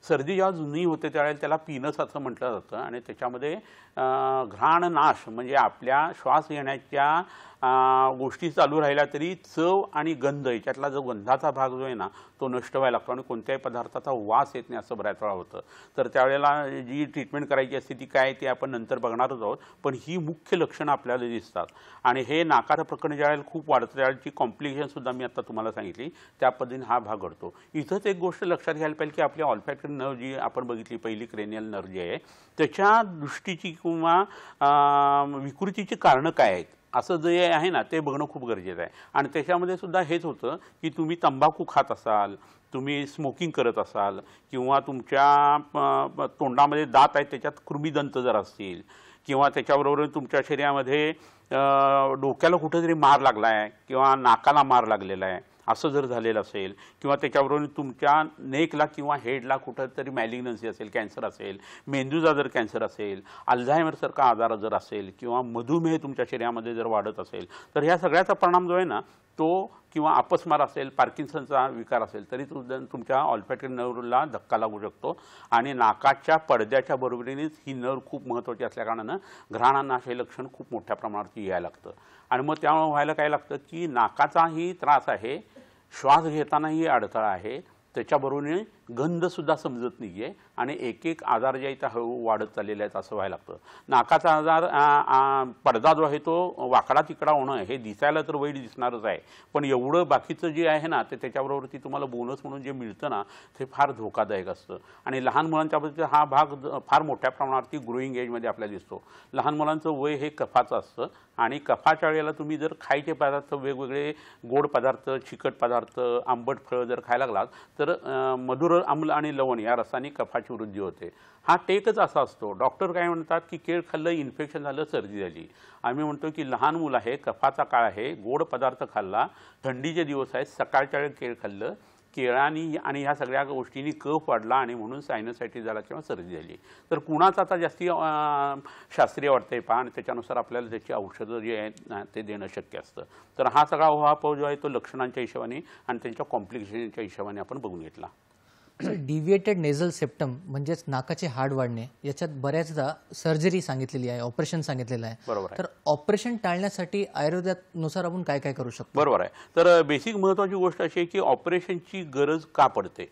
सर्दी जेव्हा जुनी होते त्यावेळेला त्याला पिनस असं म्हटलं जातं आणि त्याच्यामध्ये घ्राण नाश म्हणजे आपल्या श्वास घेण्याच्या गोष्टी चालू राहिल्या तरी चव आणि गंध याच्यातला जो गंधाचा भाग जो आहे ना तो नष्ट व्हायला लागतो आणि कोणत्याही पदार्थाचा वास येत नाही असं बऱ्याच वेळा होतं. तर त्यावेळेला जी ट्रीटमेंट करायची असते ती काय ते आपण नंतर बघणारच आहोत. पण ही मुख्य लक्षणं आपल्याला दिसतात आणि हे नाकाचं प्रकरण ज्यावेळेला खूप वाढतं त्यावेळेची कॉम्प्लिकेशनसुद्धा मी आता तुम्हाला सांगितली त्या पद्धतीने हा भाग घडतो. इथंच एक गोष्ट लक्षात घ्यायला पाहिजे की आपली ऑल्फॅक्टरी नर्व जी आपण बघितली पहिली क्रेनियल नर्व जी आहे त्याच्या दृष्टीची किंवा विकृतीची कारणं काय आहेत असं जे आहे ना ते बघणं खूप गरजेचं आहे. आणि त्याच्यामध्ये सुद्धा हेच होतं की तुम्ही तंबाखू खात असाल, तुम्ही स्मोकिंग करत असाल किंवा तुमच्या तोंडामध्ये दात आहेत त्याच्यात कृमीदंत जर असतील किंवा त्याच्याबरोबर तुमच्या शरीरामध्ये डोक्याला कुठेतरी मार लागला आहे किंवा नाकाला मार लागलेला आहे असं जर झालेलं असेल किंवा त्याच्याबरोबर तुमच्या नेकला किंवा हेडला कुठंतरी मॅलिग्नन्सी असेल, कॅन्सर असेल, मेंदूचा जर कॅन्सर असेल, अल्झायमरसारखा आजार जर असेल किंवा मधुमेह तुमच्या शरीरामध्ये जर वाढत असेल तर ह्या सगळ्याचा परिणाम जो आहे ना तो किंवा अपस्मार असेल, पार्किन्सनचा विकार असेल तरी तुमच्या ऑल्फॅक्टरी नर्वला धक्का लागू शकतो. आणि नाकाच्या पडद्याच्या बरोबरीनेच ही नर्व खूप महत्त्वाची असल्याकारणानं घ्राणनाश हे लक्षण खूप मोठ्या प्रमाणावरती यायला लागतं. आणि मग त्यामुळे व्हायला काय लागतं की नाकाचाही त्रास आहे, श्वास घेतानाही अडथळा आहे, त्याच्याबरोबरीने गंधसुद्धा समजत नाही आहे आणि एक एक आजार जे आहेत हळू वाढत चाललेले आहेत असं व्हायला लागतं. नाकाचा आजार पडदा जो आहे तो वाकडा तिकडा होणं हे दिसायला तर वाईट दिसणारच आहे पण एवढं बाकीचं जे आहे ना ते त्याच्याबरोबरती तुम्हाला बोनस म्हणून जे मिळतं ना ते फार धोकादायक असतं. आणि लहान मुलांच्या बाबतीत हा भाग फार मोठ्या प्रमाणावरती ग्रोईंग एजमध्ये आपल्याला दिसतो. लहान मुलांचं वय हे कफाचं असतं आणि कफाच्या वेळेला तुम्ही जर खायचे पदार्थ वेगवेगळे गोड पदार्थ, चिकट पदार्थ, आंबट फळं जर खायला लागलात तर मधुर आम्ल आणि लवण या रसाने कफाची वृद्धी होते. हा टेकच असा असतो. डॉक्टर काय म्हणतात की केळ खाल्लं, इन्फेक्शन झालं, सर्दी झाली. आम्ही म्हणतो की लहान मुलं आहे, कफाचा काळ आहे, गोड पदार्थ खाल्ला, थंडीचे दिवस आहेत, सकाळच्या वेळेस केळ खाल्लं, केळानी आणि ह्या सगळ्या गोष्टींनी कफ वाढला आणि म्हणून सायनसायटिस झाला किंवा सर्दी झाली. तर कुणाचं आता जास्ती शास्त्रीय वाटतंय पहा आणि त्याच्यानुसार आपल्याला त्याची औषधं जी आहेत ना ते देणं शक्य असतं. तर हा सगळा उहापोह जो आहे तो लक्षणांच्या हिशोबाने आणि त्यांच्या कॉम्प्लिकेशनच्या हिशोबाने आपण बघून घेतला. डिव्हिएटेड नेझल सेप्टम म्हणजेच नाकाचे हाड वाढणे याच्यात बऱ्याचदा सर्जरी सांगितलेली आहे, ऑपरेशन सांगितलेलं आहे. बरोबर. तर ऑपरेशन टाळण्यासाठी आयुर्वेदानुसार आपण काय काय करू शकतो? बरोबर आहे. तर बेसिक महत्त्वाची गोष्ट अशी आहे की ऑपरेशनची गरज का पडते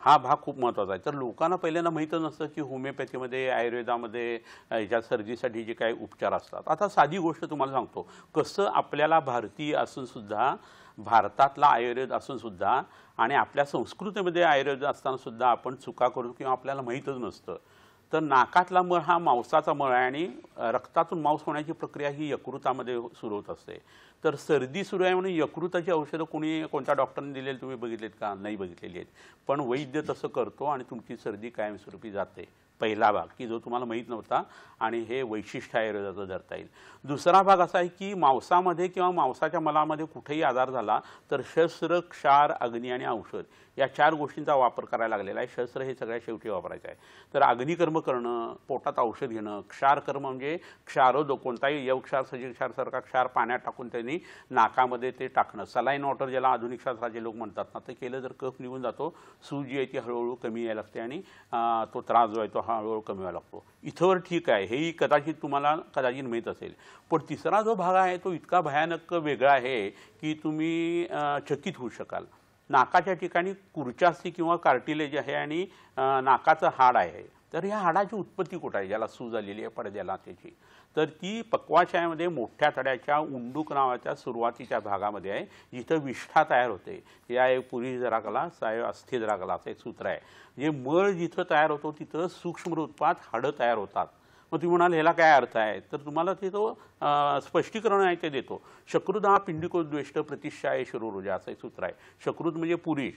हा भाग खूप महत्त्वाचा आहे. तर लोकांना पहिल्यांदा माहीतच नसतं की होमिओपॅथीमध्ये, आयुर्वेदामध्ये ह्याच्या सर्दीसाठी जे काही उपचार असतात. आता साधी गोष्ट तुम्हाला सांगतो कसं आपल्याला भारतीय असूनसुद्धा, भारतातला आयुर्वेद असूनसुद्धा आणि आपल्या संस्कृतीमध्ये आयुर्वेद असतानासुद्धा आपण चुका करू किंवा आपल्याला माहीतच नसतं. तर नाकातला मळ हा मांसाचा मळ आहे आणि रक्तातून मांस होण्याची प्रक्रिया ही यकृतामध्ये सुरू होत असते. तर सर्दी सुरू आहे म्हणून यकृताची औषधं कोणत्या डॉक्टरने दिलेली तुम्ही बघितलेत का? नाही बघितलेली आहेत. पण वैद्य तसं करतो आणि तुमची सर्दी कायमस्वरूपी जाते. पहिला भाग की जो तुम्हाला माहीत नव्हता आणि हे वैशिष्ट्य आयुर्वेदाचं धरता येईल. दुसरा भाग असा आहे की मांसामध्ये किंवा मांसाच्या मलामध्ये कुठेही आजार झाला तर शस्त्र, क्षार, अग्नी आणि औषध या 4 गोष्टींचा वापर करायला लागलेला आहे. शस्त्र हे सगळ्यात शेवटी वापरायचं आहे. तर अग्निकर्म करणं, पोटात औषध घेणं, क्षारकर्म म्हणजे क्षारोद कोणताही यवक्षार, सजीव क्षारसारखा क्षार पाण्यात टाकून त्यांनी नाकामध्ये ते टाकणं, सलाईन वॉटर ज्याला आधुनिक शास्त्राचे लोक म्हणतात ना ते केलं तर कफ निघून जातो, सूज जी आहे ती हळूहळू कमी यायला लागते आणि तो त्रास जो आहे तो हळूहळू कमी व्हायला लागतो. इथवर ठीक आहे, हेही कदाचित तुम्हाला माहीत असेल. पण तिसरा जो भाग आहे तो इतका भयानक वेगळा आहे की तुम्ही चकित होऊ शकाल. नाकाच्या ठिकाणी कुर्चा असते किंवा कार्टिलेज आहे आणि नाकाचं हाड आहे. तर या हाडाची उत्पत्ती कुठं आहे ज्याला सूज आलेली आहे पडद्याला त्याची? तर ती पक्वाशयामध्ये मोठ्या तड्याच्या उंडूक नावाच्या सुरुवातीच्या भागामध्ये आहे जिथं विष्ठा तयार होते. या एक पुरी जराकला साय अस्थि जराकला असं एक सूत्र आहे. जे मळ जिथं तयार होतो तिथं सूक्ष्म रूपात हाडं तयार होतात. मग तुम्ही म्हणाल ह्याला काय अर्थ आहे? तर तुम्हाला ते तो स्पष्टीकरण आहे ते देतो. शकृत हा पिंडिकोद्वेष्ट प्रतिष्ठाय शरीरोजा असं एक सूत्र आहे. शकृत म्हणजे पुरुष.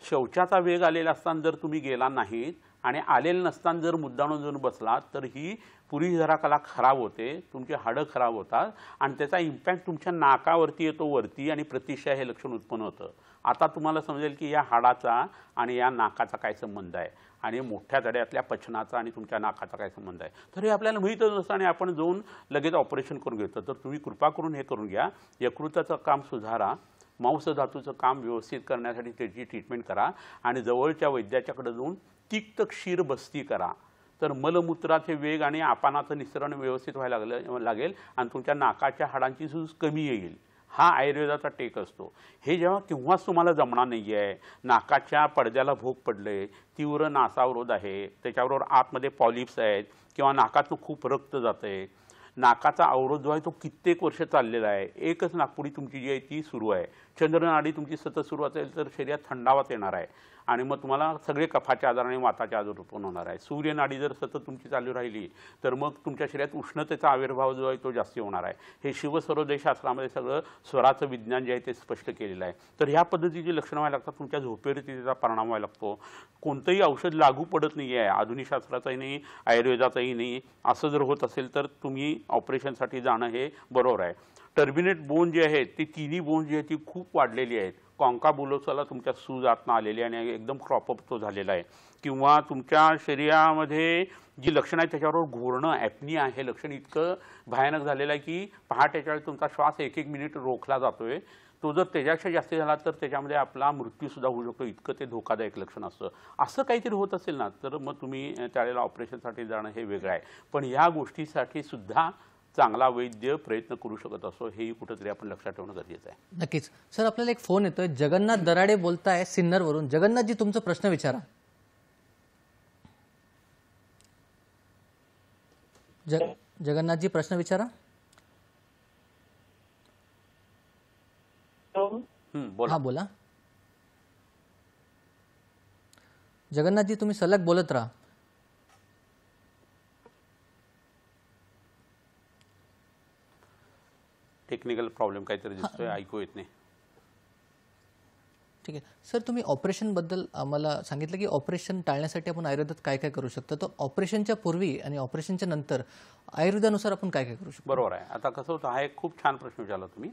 शौचाचा वेग आलेला असताना जर तुम्ही गेला नाहीत आणि आलेलं नसताना जर मुद्दाणून जाऊन बसलात तर ही पुरी जराकला खराब होते, तुमची हाडं खराब होतात आणि त्याचा इम्पॅक्ट तुमच्या नाकावरती येतो वरती आणि प्रतिष्ठा हे लक्षण उत्पन्न होतं. आता तुम्हाला समजेल की या हाडाचा आणि या नाकाचा काय संबंध आहे आणि मोठ्या तड्यातल्या पचनाचा आणि तुमच्या नाकाचा काय संबंध आहे. तर हे आपल्याला माहीतच नसतं आणि आपण जाऊन लगेच ऑपरेशन करून घेतो. तर तुम्ही कृपा करून हे करून घ्या. यकृताचं काम सुधारा, मांसधातूचं काम व्यवस्थित करण्यासाठी त्याची ट्रीटमेंट करा आणि जवळच्या वैद्याच्याकडे जाऊन तिक्त क्षीर बस्ती करा. तर मलमूत्राचे वेग आणि आपानाचं निसरण व्यवस्थित व्हायला लागेल आणि तुमच्या नाकाच्या हाडांची सूज कमी येईल. हा आयुर्वेदाचा टेक असतो. हे जेव्हा केव्हाच तुम्हाला जमणार नाही आहे, नाकाच्या पडद्याला भोग पडले, तीव्र नासावरोध आहे, त्याच्याबरोबर आतमध्ये पॉलिप्स आहेत किंवा नाकातून खूप रक्त जातं आहे, नाकाचा अवरोध जो आहे तो कित्येक वर्ष चाललेला आहे, एकच नाकपुडी तुमची जी आहे ती सुरू आहे, चंद्रनाडी तुमची सतत सुरू असेल तर शरीरात थंडावाच येणार आहे आणि मग तुम्हाला सगळे कफाचे आजार आणि वाताचे आजार उत्पन्न होणार आहे. सूर्यनाडी जर सतत तुमची चालू राहिली तर मग तुमच्या शरीरात उष्णतेचा आविर्भाव जो आहे तो जास्त होणार आहे. हे शिवसर्वोदय शास्त्रामध्ये सगळं स्वराचं विज्ञान जे आहे ते स्पष्ट केलेलं आहे. तर ह्या पद्धतीची लक्षणं व्हायला लागतात. तुमच्या झोपेवरती त्याचा परिणाम व्हायला लागतो. कोणतंही औषध लागू पडत नाही आहे, आधुनिक शास्त्राचंही नाही, आयुर्वेदाचंही नाही. असं जर होत असेल तर तुम्ही ऑपरेशनसाठी जाणं हे बरोबर आहे. टर्बिनेट बोन जे आहेत ती तिन्ही बोन जी आहेत ती खूप वाढलेली आहेत. कॉन्काबुलोसाला तुमच्या सूज आतनं आलेली आणि एकदम क्रॉपअप तो झालेला आहे. किंवा तुमच्या शरीरामध्ये जी लक्षणं आहेत त्याच्याबरोबर घोरणं, ॲपनिया हे लक्षण इतकं भयानक झालेलं आहे की पहाटेच्या वेळी तुमचा श्वास 1-1 मिनिट रोखला जातोय. तो जर त्याच्यापेक्षा जास्त झाला तर त्याच्यामध्ये आपला मृत्यूसुद्धा होऊ शकतो. इतकं ते धोकादायक लक्षण असतं. असं काहीतरी होत असेल ना तर मग तुम्ही त्यावेळेला ऑपरेशनसाठी जाणं हे वेगळं आहे. पण ह्या गोष्टीसाठी सुद्धा चांगला वैद्य प्रयत्न करू शकत असो हेही कुठेतरी आपण लक्षात ठेवणं गरजेचं आहे. नक्कीच. सर, आपल्याला एक फोन येतोय. जगन्नाथ दराडे बोलताय सिन्नरवरून. जगन्नाथजी, तुमचा प्रश्न विचारा. जगन्नाथजी, प्रश्न विचारा. बोला. हा, बोला. जगन्नाथजी, तुम्ही सलग बोलत राहा. टेक्निकल प्रॉब्लेम काहीतरी दिसतोय, ऐकू येत नाही. ठीक आहे सर, तुम्ही ऑपरेशनबद्दल आम्हाला सांगितलं की ऑपरेशन टाळण्यासाठी आपण आयुर्वेदात काय काय करू शकतो. तर ऑपरेशनच्या पूर्वी आणि ऑपरेशनच्या नंतर आयुर्वेदानुसार आपण काय काय करू शकतो? बरोबर आहे. आता कसं होतं, हा एक खूप छान प्रश्न विचारला तुम्ही.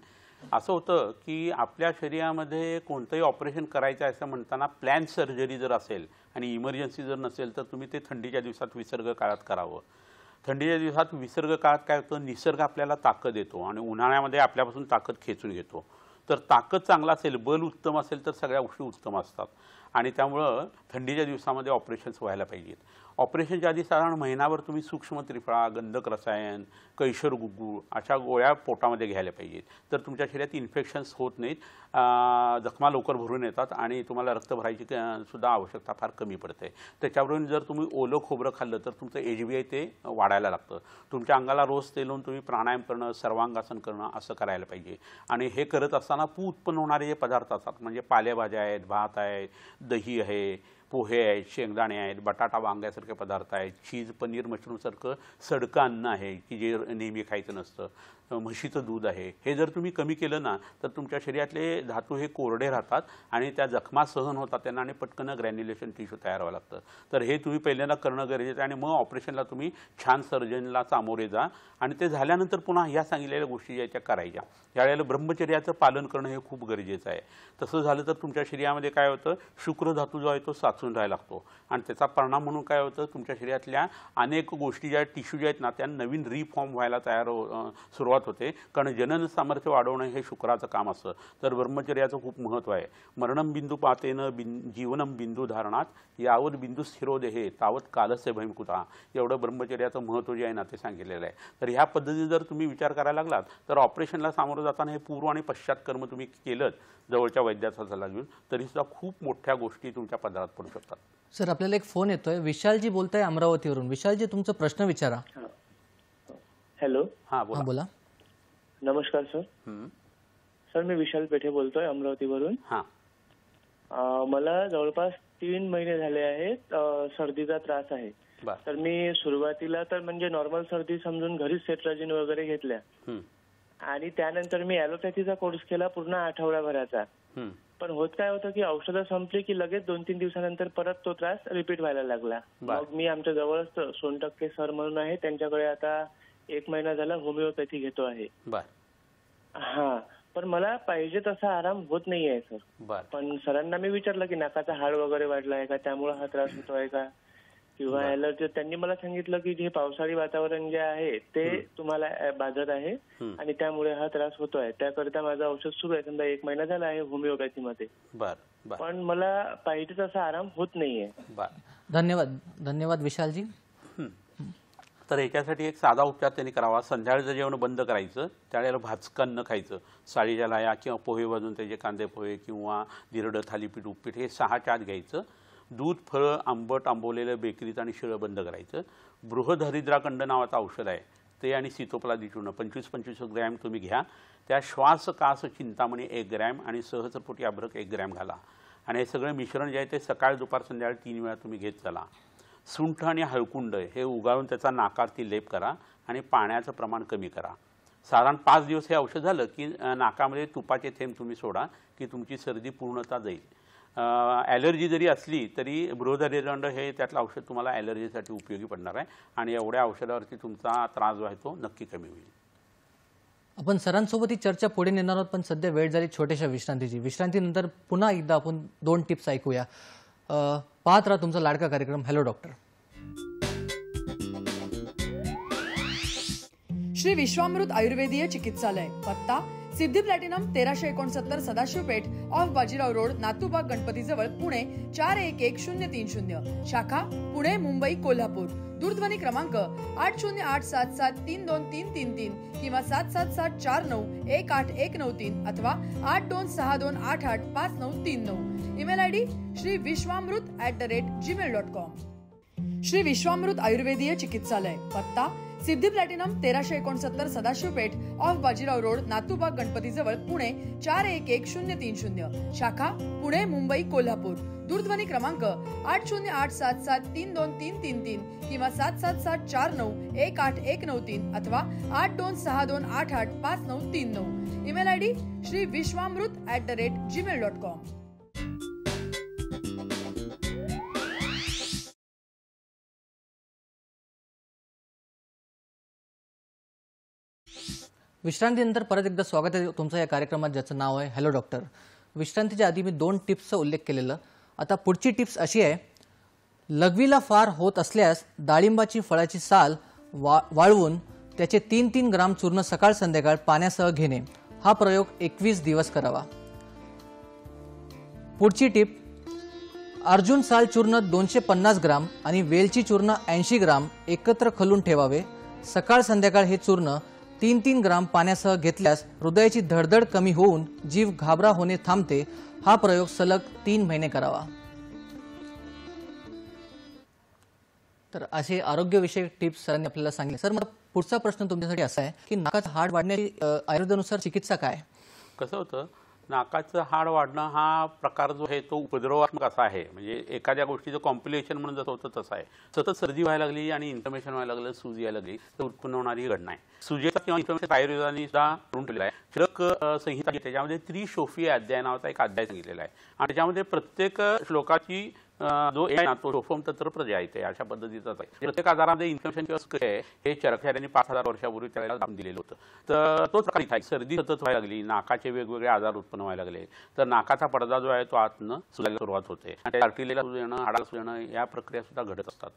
असं होतं की आपल्या शरीरामध्ये कोणतंही ऑपरेशन करायचं आहे असं म्हणताना प्लॅन सर्जरी जर असेल आणि इमर्जन्सी जर नसेल तर तुम्ही ते थंडीच्या दिवसात विसर्ग काळात करावं. थंडीच्या दिवसात विसर्ग काळात काय होतं, निसर्ग आपल्याला ताकद देतो आणि उन्हाळ्यामध्ये आपल्यापासून ताकद खेचून घेतो. तर ताकद चांगला असेल, बल उत्तम असेल तर सगळ्या गोष्टी उत्तम असतात आणि त्यामुळं थंडीच्या दिवसामध्ये ऑपरेशन्स व्हायला पाहिजेत. ऑपरेशनच्या आधी साधारण महिनाभर तुम्ही सूक्ष्म त्रिफळा, गंधक रसायन, कैशर गुगुळ अशा गोळ्या पोटामध्ये घ्यायला पाहिजेत. तर तुमच्या शरीरात इन्फेक्शन्स होत नाहीत, जखमा लवकर भरून येतात आणि तुम्हाला रक्त भरायची सुद्धा आवश्यकता फार कमी पडते. त्याच्यावरून जर तुम्ही ओलं खोबरं खाल्लं तर तुमचं HbA ते वाढायला लागतं. तुमच्या अंगाला रोज तेल लावून तुम्ही प्राणायाम करणं, सर्वांगासन करणं असं करायला पाहिजे. आणि हे करत असताना पू उत्पन्न होणारे जे पदार्थ असतात म्हणजे पालेभाज्या आहेत, भात आहे, दही आहे, पोहे आहेत, शेंगदाणे आहेत, बटाटा वांग्यासारखे पदार्थ आहेत, चीज, पनीर, मशरूमसारखं सडकं अन्न आहे की जे नेहमी खायचं नसतं, म्हशीचं दूध आहे. हे जर तुम्ही कमी केलं ना तर तुमच्या शरीरातले धातू हे कोरडे राहतात आणि त्या जखमा सहन होतात त्यांना आणि पटकन ग्रॅन्युलेशन टिश्यू तयार व्हावं लागतं. तर हे तुम्ही पहिल्यांदा करणं गरजेचं आहे आणि मग ऑपरेशनला तुम्ही छान सर्जनला सामोरे जा आणि ते झाल्यानंतर पुन्हा ह्या सांगितलेल्या गोष्टी ज्या त्या करायच्या. यावेळेला ब्रह्मचर्याचं पालन करणं हे खूप गरजेचं आहे. तसं झालं तर तुमच्या शरीरामध्ये काय होतं, शुक्र धातू जो आहे तो साचून राहायला लागतो आणि त्याचा परिणाम म्हणून काय होतं, तुमच्या शरीरातल्या अनेक गोष्टी ज्या टिश्यू ज्या आहेत ना त्या नवीन रिफॉर्म व्हायला सुरुवात होते. कारण जनन सामर्थ्य वाढवणं हे शुक्राचं काम असतं. तर ब्रह्मचर्याचं खूप महत्त्व आहे. मरणम बिंदू पातेनं जीवनम बिंदू धारणात यावत बिंदू स्थिरोदेहे तावत कालस्य भयंकुता. एवढं ब्रह्मचर्याचं महत्त्व जे आहे ना ते सांगितलेलं आहे. तर ह्या पद्धतीने जर तुम्ही विचार करायला लागलात तर ऑपरेशनला सामोरं जाताना हे पूर्व आणि पश्चात कर्म तुम्ही केलं जवळच्या वैद्याचा सल्ला घेऊन तरीसुद्धा खूप मोठ्या गोष्टी तुमच्या पदरात पडू शकतात. सर, आपल्याला एक फोन येतोय. विशालजी बोलताय अमरावतीवरून. विशालजी, तुमचा प्रश्न विचारा. हॅलो. हां, हा, बोला. नमस्कार सर. सर, मी विशाल पेठे बोलतोय अमरावतीवरून. हां. मला जवळपास 3 महिने झाले आहेत सर्दीचा त्रास आहे. तर मी सुरुवातीला तर म्हणजे नॉर्मल सर्दी समजून घरीच सेट्राजिन वगैरे घेतल्या आणि त्यानंतर मी ॲलोपॅथीचा कोर्स केला पूर्ण आठवड्याभराचा. पण होत काय होतं की औषधं संपली की लगेच 2-3 दिवसानंतर परत तो त्रास रिपीट व्हायला लागला. मग मी आमच्या जवळच सोनटक्के सर म्हणून आहे त्यांच्याकडे आता 1 महिना झाला होमिओपॅथी घेतो आहे. हा, पण मला पाहिजे तसा आराम होत नाहीये सर. पण सरांना मी विचारलं की नाकाचा हाड वगैरे वाढला आहे का, त्यामुळे हा त्रास होतोय का किंवा ॲलर्जी. त्यांनी मला सांगितलं की जे पावसाळी वातावरण जे आहे ते तुम्हाला बाधत आहे आणि त्यामुळे हा त्रास होतोय. त्याकरिता माझं औषध सुरू आहे. समजा 1 महिना झाला आहे होमिओपॅथीमध्ये. पण मला पाहिजे तसा आराम होत नाहीये. धन्यवाद. धन्यवाद विशालजी. तर ह्याच्यासाठी एक साधा उपचार त्यांनी करावा. संध्याकाळचं जेवण बंद करायचं, त्यावेळेला भाजकं न खायचं. साळीच्या लाया किंवा पोहे भाजून त्याचे कांदे पोहे किंवा दिरडं थालीपीठ उपपीठ हे 6च्या आत घ्यायचं. दूध, फळं, आंबट आंबवलेलं बेकरीत आणि शिळं बंद करायचं. बृहदहरिद्राखंड नावाचं औषध आहे ते आणि सीतोपलादी चूर्ण 25-25 ग्रॅम तुम्ही घ्या. त्या श्वास कास चिंतामणी 1 ग्रॅम आणि सहस्रपोटी अभ्रक 1 ग्रॅम घाला आणि हे सगळं मिश्रण जे आहे ते सकाळ दुपार संध्याकाळ 3 वेळा तुम्ही घेत चला. सुंठ आणि हळकुंड हे उगाळून त्याचा नाकावरती लेप करा आणि पाण्याचं प्रमाण कमी करा. साधारण 5 दिवस हे औषध झालं की नाकामध्ये तुपाचे थेंब तुम्ही सोडा की तुमची सर्दी पूर्णतः जाईल. ॲलर्जी जरी असली तरी बृहदहरिद्राखंड हे त्यातलं औषध तुम्हाला ॲलर्जीसाठी उपयोगी पडणार आहे आणि एवढ्या औषधावरती तुमचा त्रास जो आहे तो नक्की कमी होईल. आपण सरांसोबत ही चर्चा पुढे नेणार आहोत, पण सध्या वेळ झाली छोट्याशा विश्रांतीची. विश्रांतीनंतर पुन्हा एकदा आपण 2 टिप्स ऐकूया. पाहत राहा तुमचा लाडका कार्यक्रम हॅलो डॉक्टर. श्री विश्वामृत आयुर्वेदीय चिकित्सालय, पत्ता Siddhi Platinum 1369 Sadashiv Peth off Bajirao Road, Natubag गणपतीजवळ, पुणे 411030. शाखा पुणे, मुंबई, कोल्हापूर. दूरध्वनी क्रमांक 8087732333 किंवा 7774918193 अथवा 8262885939. Email ID shriviswamrut@gmail.com. Shri Vishwamrut आयुर्वेदीय चिकित्सालय, पत्ता Siddhi Platinum 1369 Sadashiv Peth off Bajirao Road, Natubag गणपतीजवळ, पुणे 411030. शाखा पुणे, मुंबई, कोल्हापूर. दूरध्वनी क्रमांक 8087732333 किंवा 7774918193 अथवा 8262885939. Email ID shriviswamrut@gmail.com. विश्रांतीनंतर परत एकदा स्वागत आहे तुमचं या कार्यक्रमात, ज्याचं नाव आहे हॅलो डॉक्टर. विश्रांतीच्या आधी मी 2 टिप्सचा उल्लेख केलेला. आता पुढची टिप्स अशी आहे, लघवीला फार होत असल्यास डाळिंबाची फळाची साल वाळवून त्याचे 3-3 ग्राम चूर्ण सकाळ संध्याकाळ पाण्यासह घेणे. हा प्रयोग 21 दिवस करावा. पुढची टिप, अर्जुन साल चूर्ण 250 ग्राम आणि वेलची चूर्ण 80 ग्राम एकत्र खलून ठेवावे. सकाळ संध्याकाळ हे चूर्ण 3-3 ग्राम पाण्यासह घेतल्यास हृदयाची धडधड कमी होऊन जीव घाबरा होणे थांबते. हा प्रयोग सलग 3 महिने करावा. तर असे आरोग्यविषयक टिप्स सरांनी आपल्याला सांगितले. सर, मला पुढचा प्रश्न तुमच्यासाठी असा आहे की नाकाचं हाड वाढण्याची आयुर्वेदानुसार चिकित्सा काय? कसं होतं, नाकाचं हाड वाढणं हा प्रकार जो आहे तो उपद्रवात्मक असा आहे. म्हणजे एखाद्या गोष्टीचं कॉम्प्लिकेशन म्हणून जसं होतं तसं आहे. सतत सर्दी व्हायला लागली आणि इन्फ्लमेशन व्हायला लागलं, सूज यायला लागली तर उत्पन्न होणारी घटना आहे. सुजेचा किंवा इन्फ्लमेशन आयुर्वेदाने सुद्धा करून ठेवलेला आहे. श्लोक संहिता त्याच्यामध्ये त्रिशोफी अध्याय नावाचा एक अध्याय सांगितलेला आहे आणि त्याच्यामध्ये प्रत्येक श्लोकाची जो आहे ना तो शोफम तत्र प्रजा येते अशा पद्धतीचाच आहे. प्रत्येक आजारामध्ये इन्फ्लमेशन किंवा सुख आहे हे चरख्याने 5000 वर्षापूर्वी त्याला दाम दिलेलं होतं. तर तोच प्रकार इथे सर्दी सतत व्हायला लागली, नाकाचे वेगवेगळे आजार उत्पन्न व्हायला लागले तर नाकाचा पडदा जो आहे तो आतनं सुजायला सुरुवात होते आणि आर्टिलेला सूज येणं, हाडाला सूज येणं या प्रक्रिया सुद्धा घडत असतात.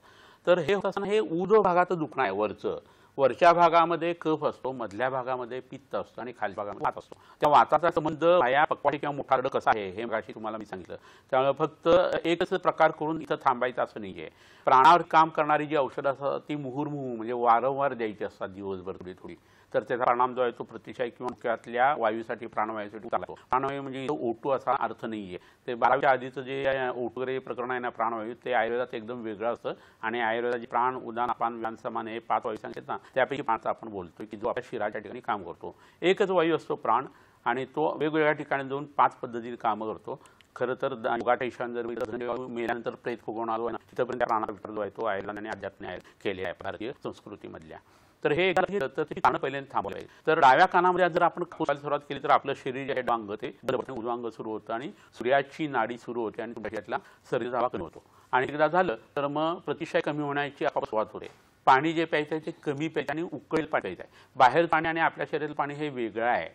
तर हे होत असताना हे उजव भागाचं दुखणं आहे. वरच्या भागामध्ये कफ असतो, मधल्या भागामध्ये पित्त असतो आणि खालच्या भागामध्ये वात असतो. त्या वाताचा संबंध या पक्वाटी किंवा मोठारड कसा आहे हे मगाशी तुम्हाला मी सांगितलं. त्यामुळे फक्त एकच प्रकार करून इथं थांबायचं असं नाहीये. प्राणावर काम करणारी जी औषधं असतात ती मुहुर्मुहू म्हणजे वारंवार द्यायची असतात दिवसभर थोडी थोडी. तर त्याचा परिणाम जो आहे तो प्रतिशायी किंवा मुख्यातल्या वायूसाठी प्राणवायूसाठी चालतो. प्राणवायू म्हणजे O2 असा अर्थ नाहीये. ते 12व्या आधीचं जे O2 वगैरे प्रकरण आहे ना प्राणवायू ते आयुर्वेदात एकदम वेगळं असतं आणि आयुर्वेदाची प्राण, उदान, अपान, व्यान, समान हे 5 वायू सांगितले ना त्यापैकी प्राणचा आपण बोलतोय की जो आपल्या शिराच्या ठिकाणी काम करतो. एकच वायू असतो प्राण आणि तो वेगवेगळ्या ठिकाणी जाऊन 5 पद्धतीने कामं करतो. खरं तर योगाटेशान जर मेल्यानंतर प्रेत फुगवून आलो आहे ना तिथपर्यंत प्राणाचा विचार जो आहे तो आयुर्वेदाने अध्यात्म केले आहे भारतीय संस्कृतीमधल्या. तर हे एकदा घेतलं तर ती कानं पहिल्यांदा थांबवावी. तर डाव्या कानामध्ये जर आपण खोसायला सुरुवात केली तर आपलं शरीर जे आहे डांग ते बरोबर उजवं अंग सुरू होतं आणि सूर्याची नाडी सुरू होते आणि त्यातला सर्दीचा हवा कमी होतो. आणि एकदा झालं तर मग प्रतिशाय कमी होण्याची आपोआप सुरुवात होते. पाणी जे प्यायचं आहे ते कमी प्यायचं आणि उकळेल पाणी प्यायचं आहे. बाहेर पाणी आणि आपल्या शरीरात पाणी हे वेगळं आहे.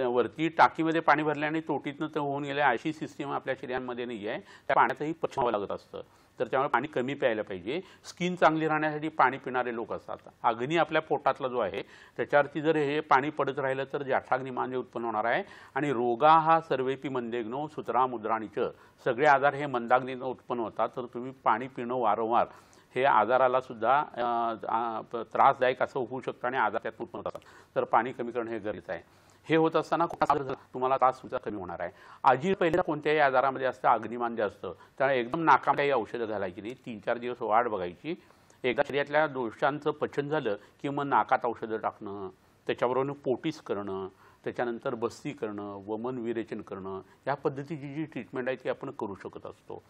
वरती टाकीमध्ये पाणी भरल्याने तोटीतनं ते होऊन गेल्या अशी सिस्टीम आपल्या शरीरामध्ये नाही आहे. त्या पाण्यातही पचवावं लागत असतं. तर त्यामुळे पाणी कमी प्यायला पाहिजे. स्किन चांगली राहण्यासाठी पाणी पिणारे लोक असतात. अग्नी आपल्या पोटातला जो आहे त्याच्यावरती जर हे पाणी पडत राहिलं तर जठाग्नी मांजे उत्पन्न होणार आहे आणि रोगा हा सर्वेपी मंदेग्नो सुतरा मुद्राणीच सगळे आजार हे मंदाग्नीनं उत्पन्न होतात. तर तुम्ही पाणी पिणं वारंवार हे आजाराला सुद्धा त्रासदायक असं होऊ शकतं आणि आजार त्यात उत्पन्न होतात. तर पाणी कमी करणं हे गरजेचं आहे. हे होत असताना तुम्हाला त्रास सुद्धा कमी होणार आहे. आजी पहिल्या कोणत्याही आजारामध्ये असतं, अग्निमांद्य असतं, त्यामुळे एकदम नाकामध्ये काही औषधं घालायची नाही, 3-4 दिवस वाट बघायची. एकदा शरीरातल्या दोषांचं पचन झालं की मग नाकात औषधं टाकणं, त्याच्याबरोबर पोटीस करणं, त्याच्यानंतर बस्ती करणं, वमन विरेचन करणं, या पद्धतीची जी ट्रीटमेंट आहे ती आपण करू शकत असतो.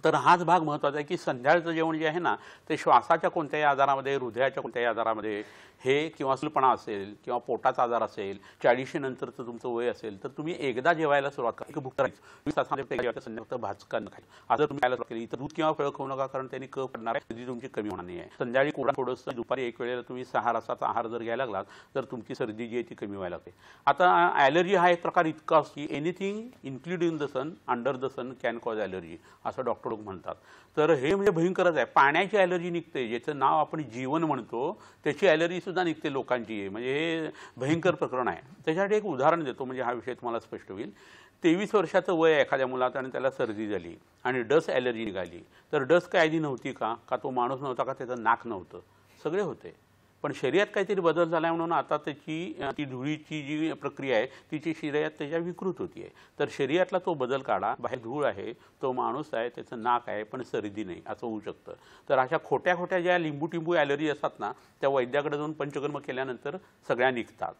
तर हाच भाग महत्त्वाचा आहे की संध्याकाळचं जेवण जे आहे ना ते श्वासाच्या कोणत्याही आजारामध्ये, हृदयाच्या कोणत्याही आजारामध्ये हे किंवा सुलपणा असेल किंवा पोटाचा आजार असेल, 40 नंतरचं तुमचं वय असेल तर तुम्ही एकदा जेवायला सुरुवात करा. भूक करायची 20 तासामध्ये संध्याकाळचं भाजका न खायचं. आज जर तुम्ही खायला सुरुवात केली तर दूध किंवा फळं खाऊ नका, कारण त्यांनी क पडणार आहे, सर्दी तुमची कमी होणार नाही आहे. संध्याकाळी कोरडं थोडंसं, दुपारी एक वेळेला तुम्ही 6 रसाचा आहार जर घ्यायला लागलात तर तुमची सर्दी जी आहे ती कमी व्हायला लागते. आता ॲलर्जी हा एक प्रकार इतका असतो की anything including the sun, under the sun can cause allergy असं डॉक्टर लोक म्हणतात. तर हे म्हणजे भयंकरच आहे. पाण्याची ॲलर्जी निघते, ज्याचं नाव आपण जीवन म्हणतो, त्याची ॲलर्जी सुद्धा निघते लोकांची आहे. म्हणजे हे भयंकर प्रकरण आहे. त्याच्यासाठी एक उदाहरण देतो म्हणजे हा विषय तुम्हाला स्पष्ट होईल. 23 वर्षाचं वय आहे एखाद्या मुलाचं आणि त्याला सर्दी झाली आणि डस्ट ॲलर्जी निघाली. तर डस्ट काय आधी नव्हती का तो माणूस नव्हता का, त्याचं नाक नव्हतं, सगळे होते. पण शरीरात काहीतरी बदल झाला म्हणून आता ती धुळीची जी प्रक्रिया आहे तिची शरीरात त्याच्या विकृत होती आहे. तर शरीरातला तो बदल काढा. बाहेर धूळ आहे, तो माणूस आहे, त्याचं नाक आहे, पण सर्दी नाही, असं होऊ शकतं. तर अशा खोट्या खोट्या ज्या लिंबू ॲलर्जी असतात ना त्या वैद्याकडे जाऊन पंचकर्म केल्यानंतर सगळ्या निघतात.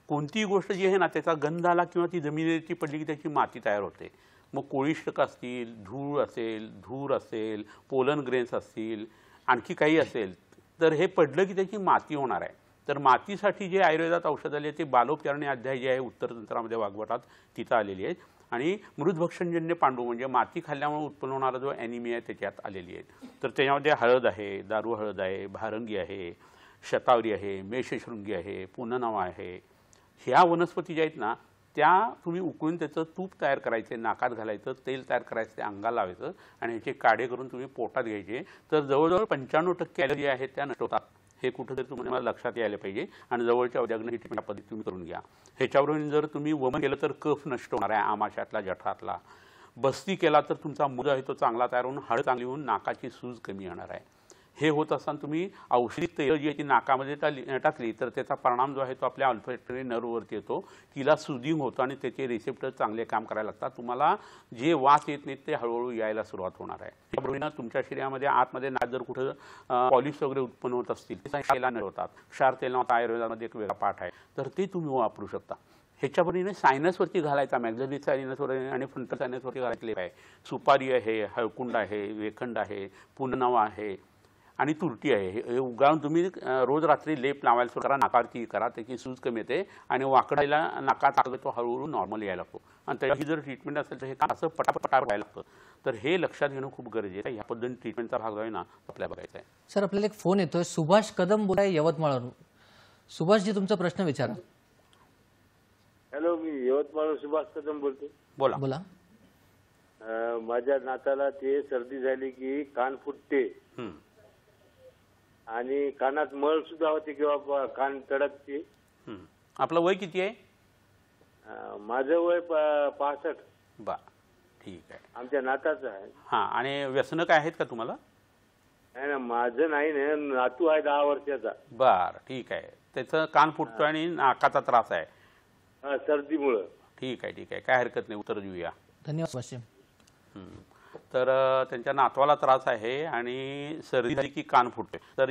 कोणतीही गोष्ट जी आहे ना त्याचा गंध आला किंवा ती जमिनीवरती पडली की त्याची माती तयार होते. मग कोळिष्टक असतील, धूळ असेल, धूर असेल, पोलन ग्रेन्स असतील, आणखी काही असेल, तर हे पडलं की त्याची माती होणार आहे. तर मातीसाठी जे आयुर्वेदात औषध आले ते बालोपचारणी अध्याय जे आहे उत्तरतंत्रामध्ये वाग्भटात तिथं आलेली आहेत. आणि मृदभक्षणजन्य पांडू म्हणजे माती खाल्ल्यामुळे उत्पन्न होणारा जो ॲनिमिया आहे त्याच्यात आलेली आहे. तर त्याच्यामध्ये हळद आहे, दारू हळद आहे, भारंगी आहे, शतावरी आहे, मेषशृंगी आहे, पुननवा आहे. ह्या वनस्पती ज्या आहेत ना त्या तुम्ही उकळून त्याचं तूप तयार करायचे, नाकात घालायचं, तेल तयार करायचं, ते अंगाला लावायचं आणि ह्याचे काढे करून तुम्ही पोटात घ्यायचे. तर जवळजवळ 95% ॲलर्जी आहेत त्या नष्ट होतात. हे कुठेतरी तुम्हाला लक्षात यायला पाहिजे आणि जवळच्या उद्यागनं ही ट्रीटमेंट पद्धती तुम्ही करून घ्या. ह्याच्यावरून जर तुम्ही वमन केलं तर कफ नष्ट होणार आहे, आमाशयातला, जठरातला. बस्ती केला तर तुमचा मूळ आहे तो चांगला तयार होऊन हाड चांगली होऊन नाकाची सूज कमी येणार आहे. हे होत असताना तुम्ही औषधी तेल जी आहे ती नाकामध्ये टाकली तर त्याचा परिणाम जो आहे तो आपल्या ऑल्फॅक्टरी नर्ववरती येतो, तिला सुदिंग होतं आणि त्याचे रिसेप्टर चांगले काम करायला लागतात. तुम्हाला जे वास येत नाहीत ते हळूहळू यायला सुरुवात होणार आहे. त्याबरोबर तुमच्या शरीरामध्ये आतमध्ये नाक जर कुठं पॉलिश वगैरे उत्पन्न होत असतील ते तेलाने होतात. क्षार तेल नावाचा आयुर्वेदामध्ये एक वेगळा पाठ आहे, तर ते तुम्ही वापरू शकता. ह्याच्याबरोबर सायनसवरती घालायचा, मॅक्झिलरी सायनसवर आणि फ्रंटल सायनसवरती घालायचे आहे. सुपारी आहे, हळकुंड आहे, वेखंड आहे, पुननवा आहे आणि तुरटी आहे. हे उगाळून तुम्ही रोज रात्री लेप लावायला सुरू करा, नाकावरती करा, त्याची सूज कमी येते आणि वाकडायला नाकात टाकलं तो हळूहळू नॉर्मल यायला लागतो. आणि त्याची जर ट्रीटमेंट असेल तर हे काम असं पटापटा व्हायला लागतं. तर हे लक्षात घेणं खूप गरजेचं आहे. ह्या पद्धतीने ट्रीटमेंटचा भाग जो आहे ना आपल्याला बघायचा आहे. सर आपल्याला एक फोन येतोय, सुभाष कदम बोलाय यवतमाळवरून. सुभाषजी तुमचा प्रश्न विचारा. हॅलो, मी यवतमाळ सुभाष कदम बोलतो. बोला बोला. माझ्या नाताला ते सर्दी झाली की कान फुटते आणि कानात मळ सुद्धा होते किंवा कान तडकते. आपलं वय किती आहे? माझं वय 65. बा ठीक आहे. आमच्या नाताचं आहे. हां, आणि व्यसनं काय आहेत का तुम्हाला? नाही ना, माझं नाही ना, नातू आहे 10 वर्षाचा. बरं ठीक आहे. त्याचं कान फुटतो आणि नाकाचा त्रास आहे सर्दीमुळं. ठीक आहे ठीक आहे, काय हरकत नाही, उत्तर देऊया. धन्यवाद सुभाषजी. तर त्यांच्या नातवाला त्रास आहे आणि सर्दी झाली की कान फुटते. तर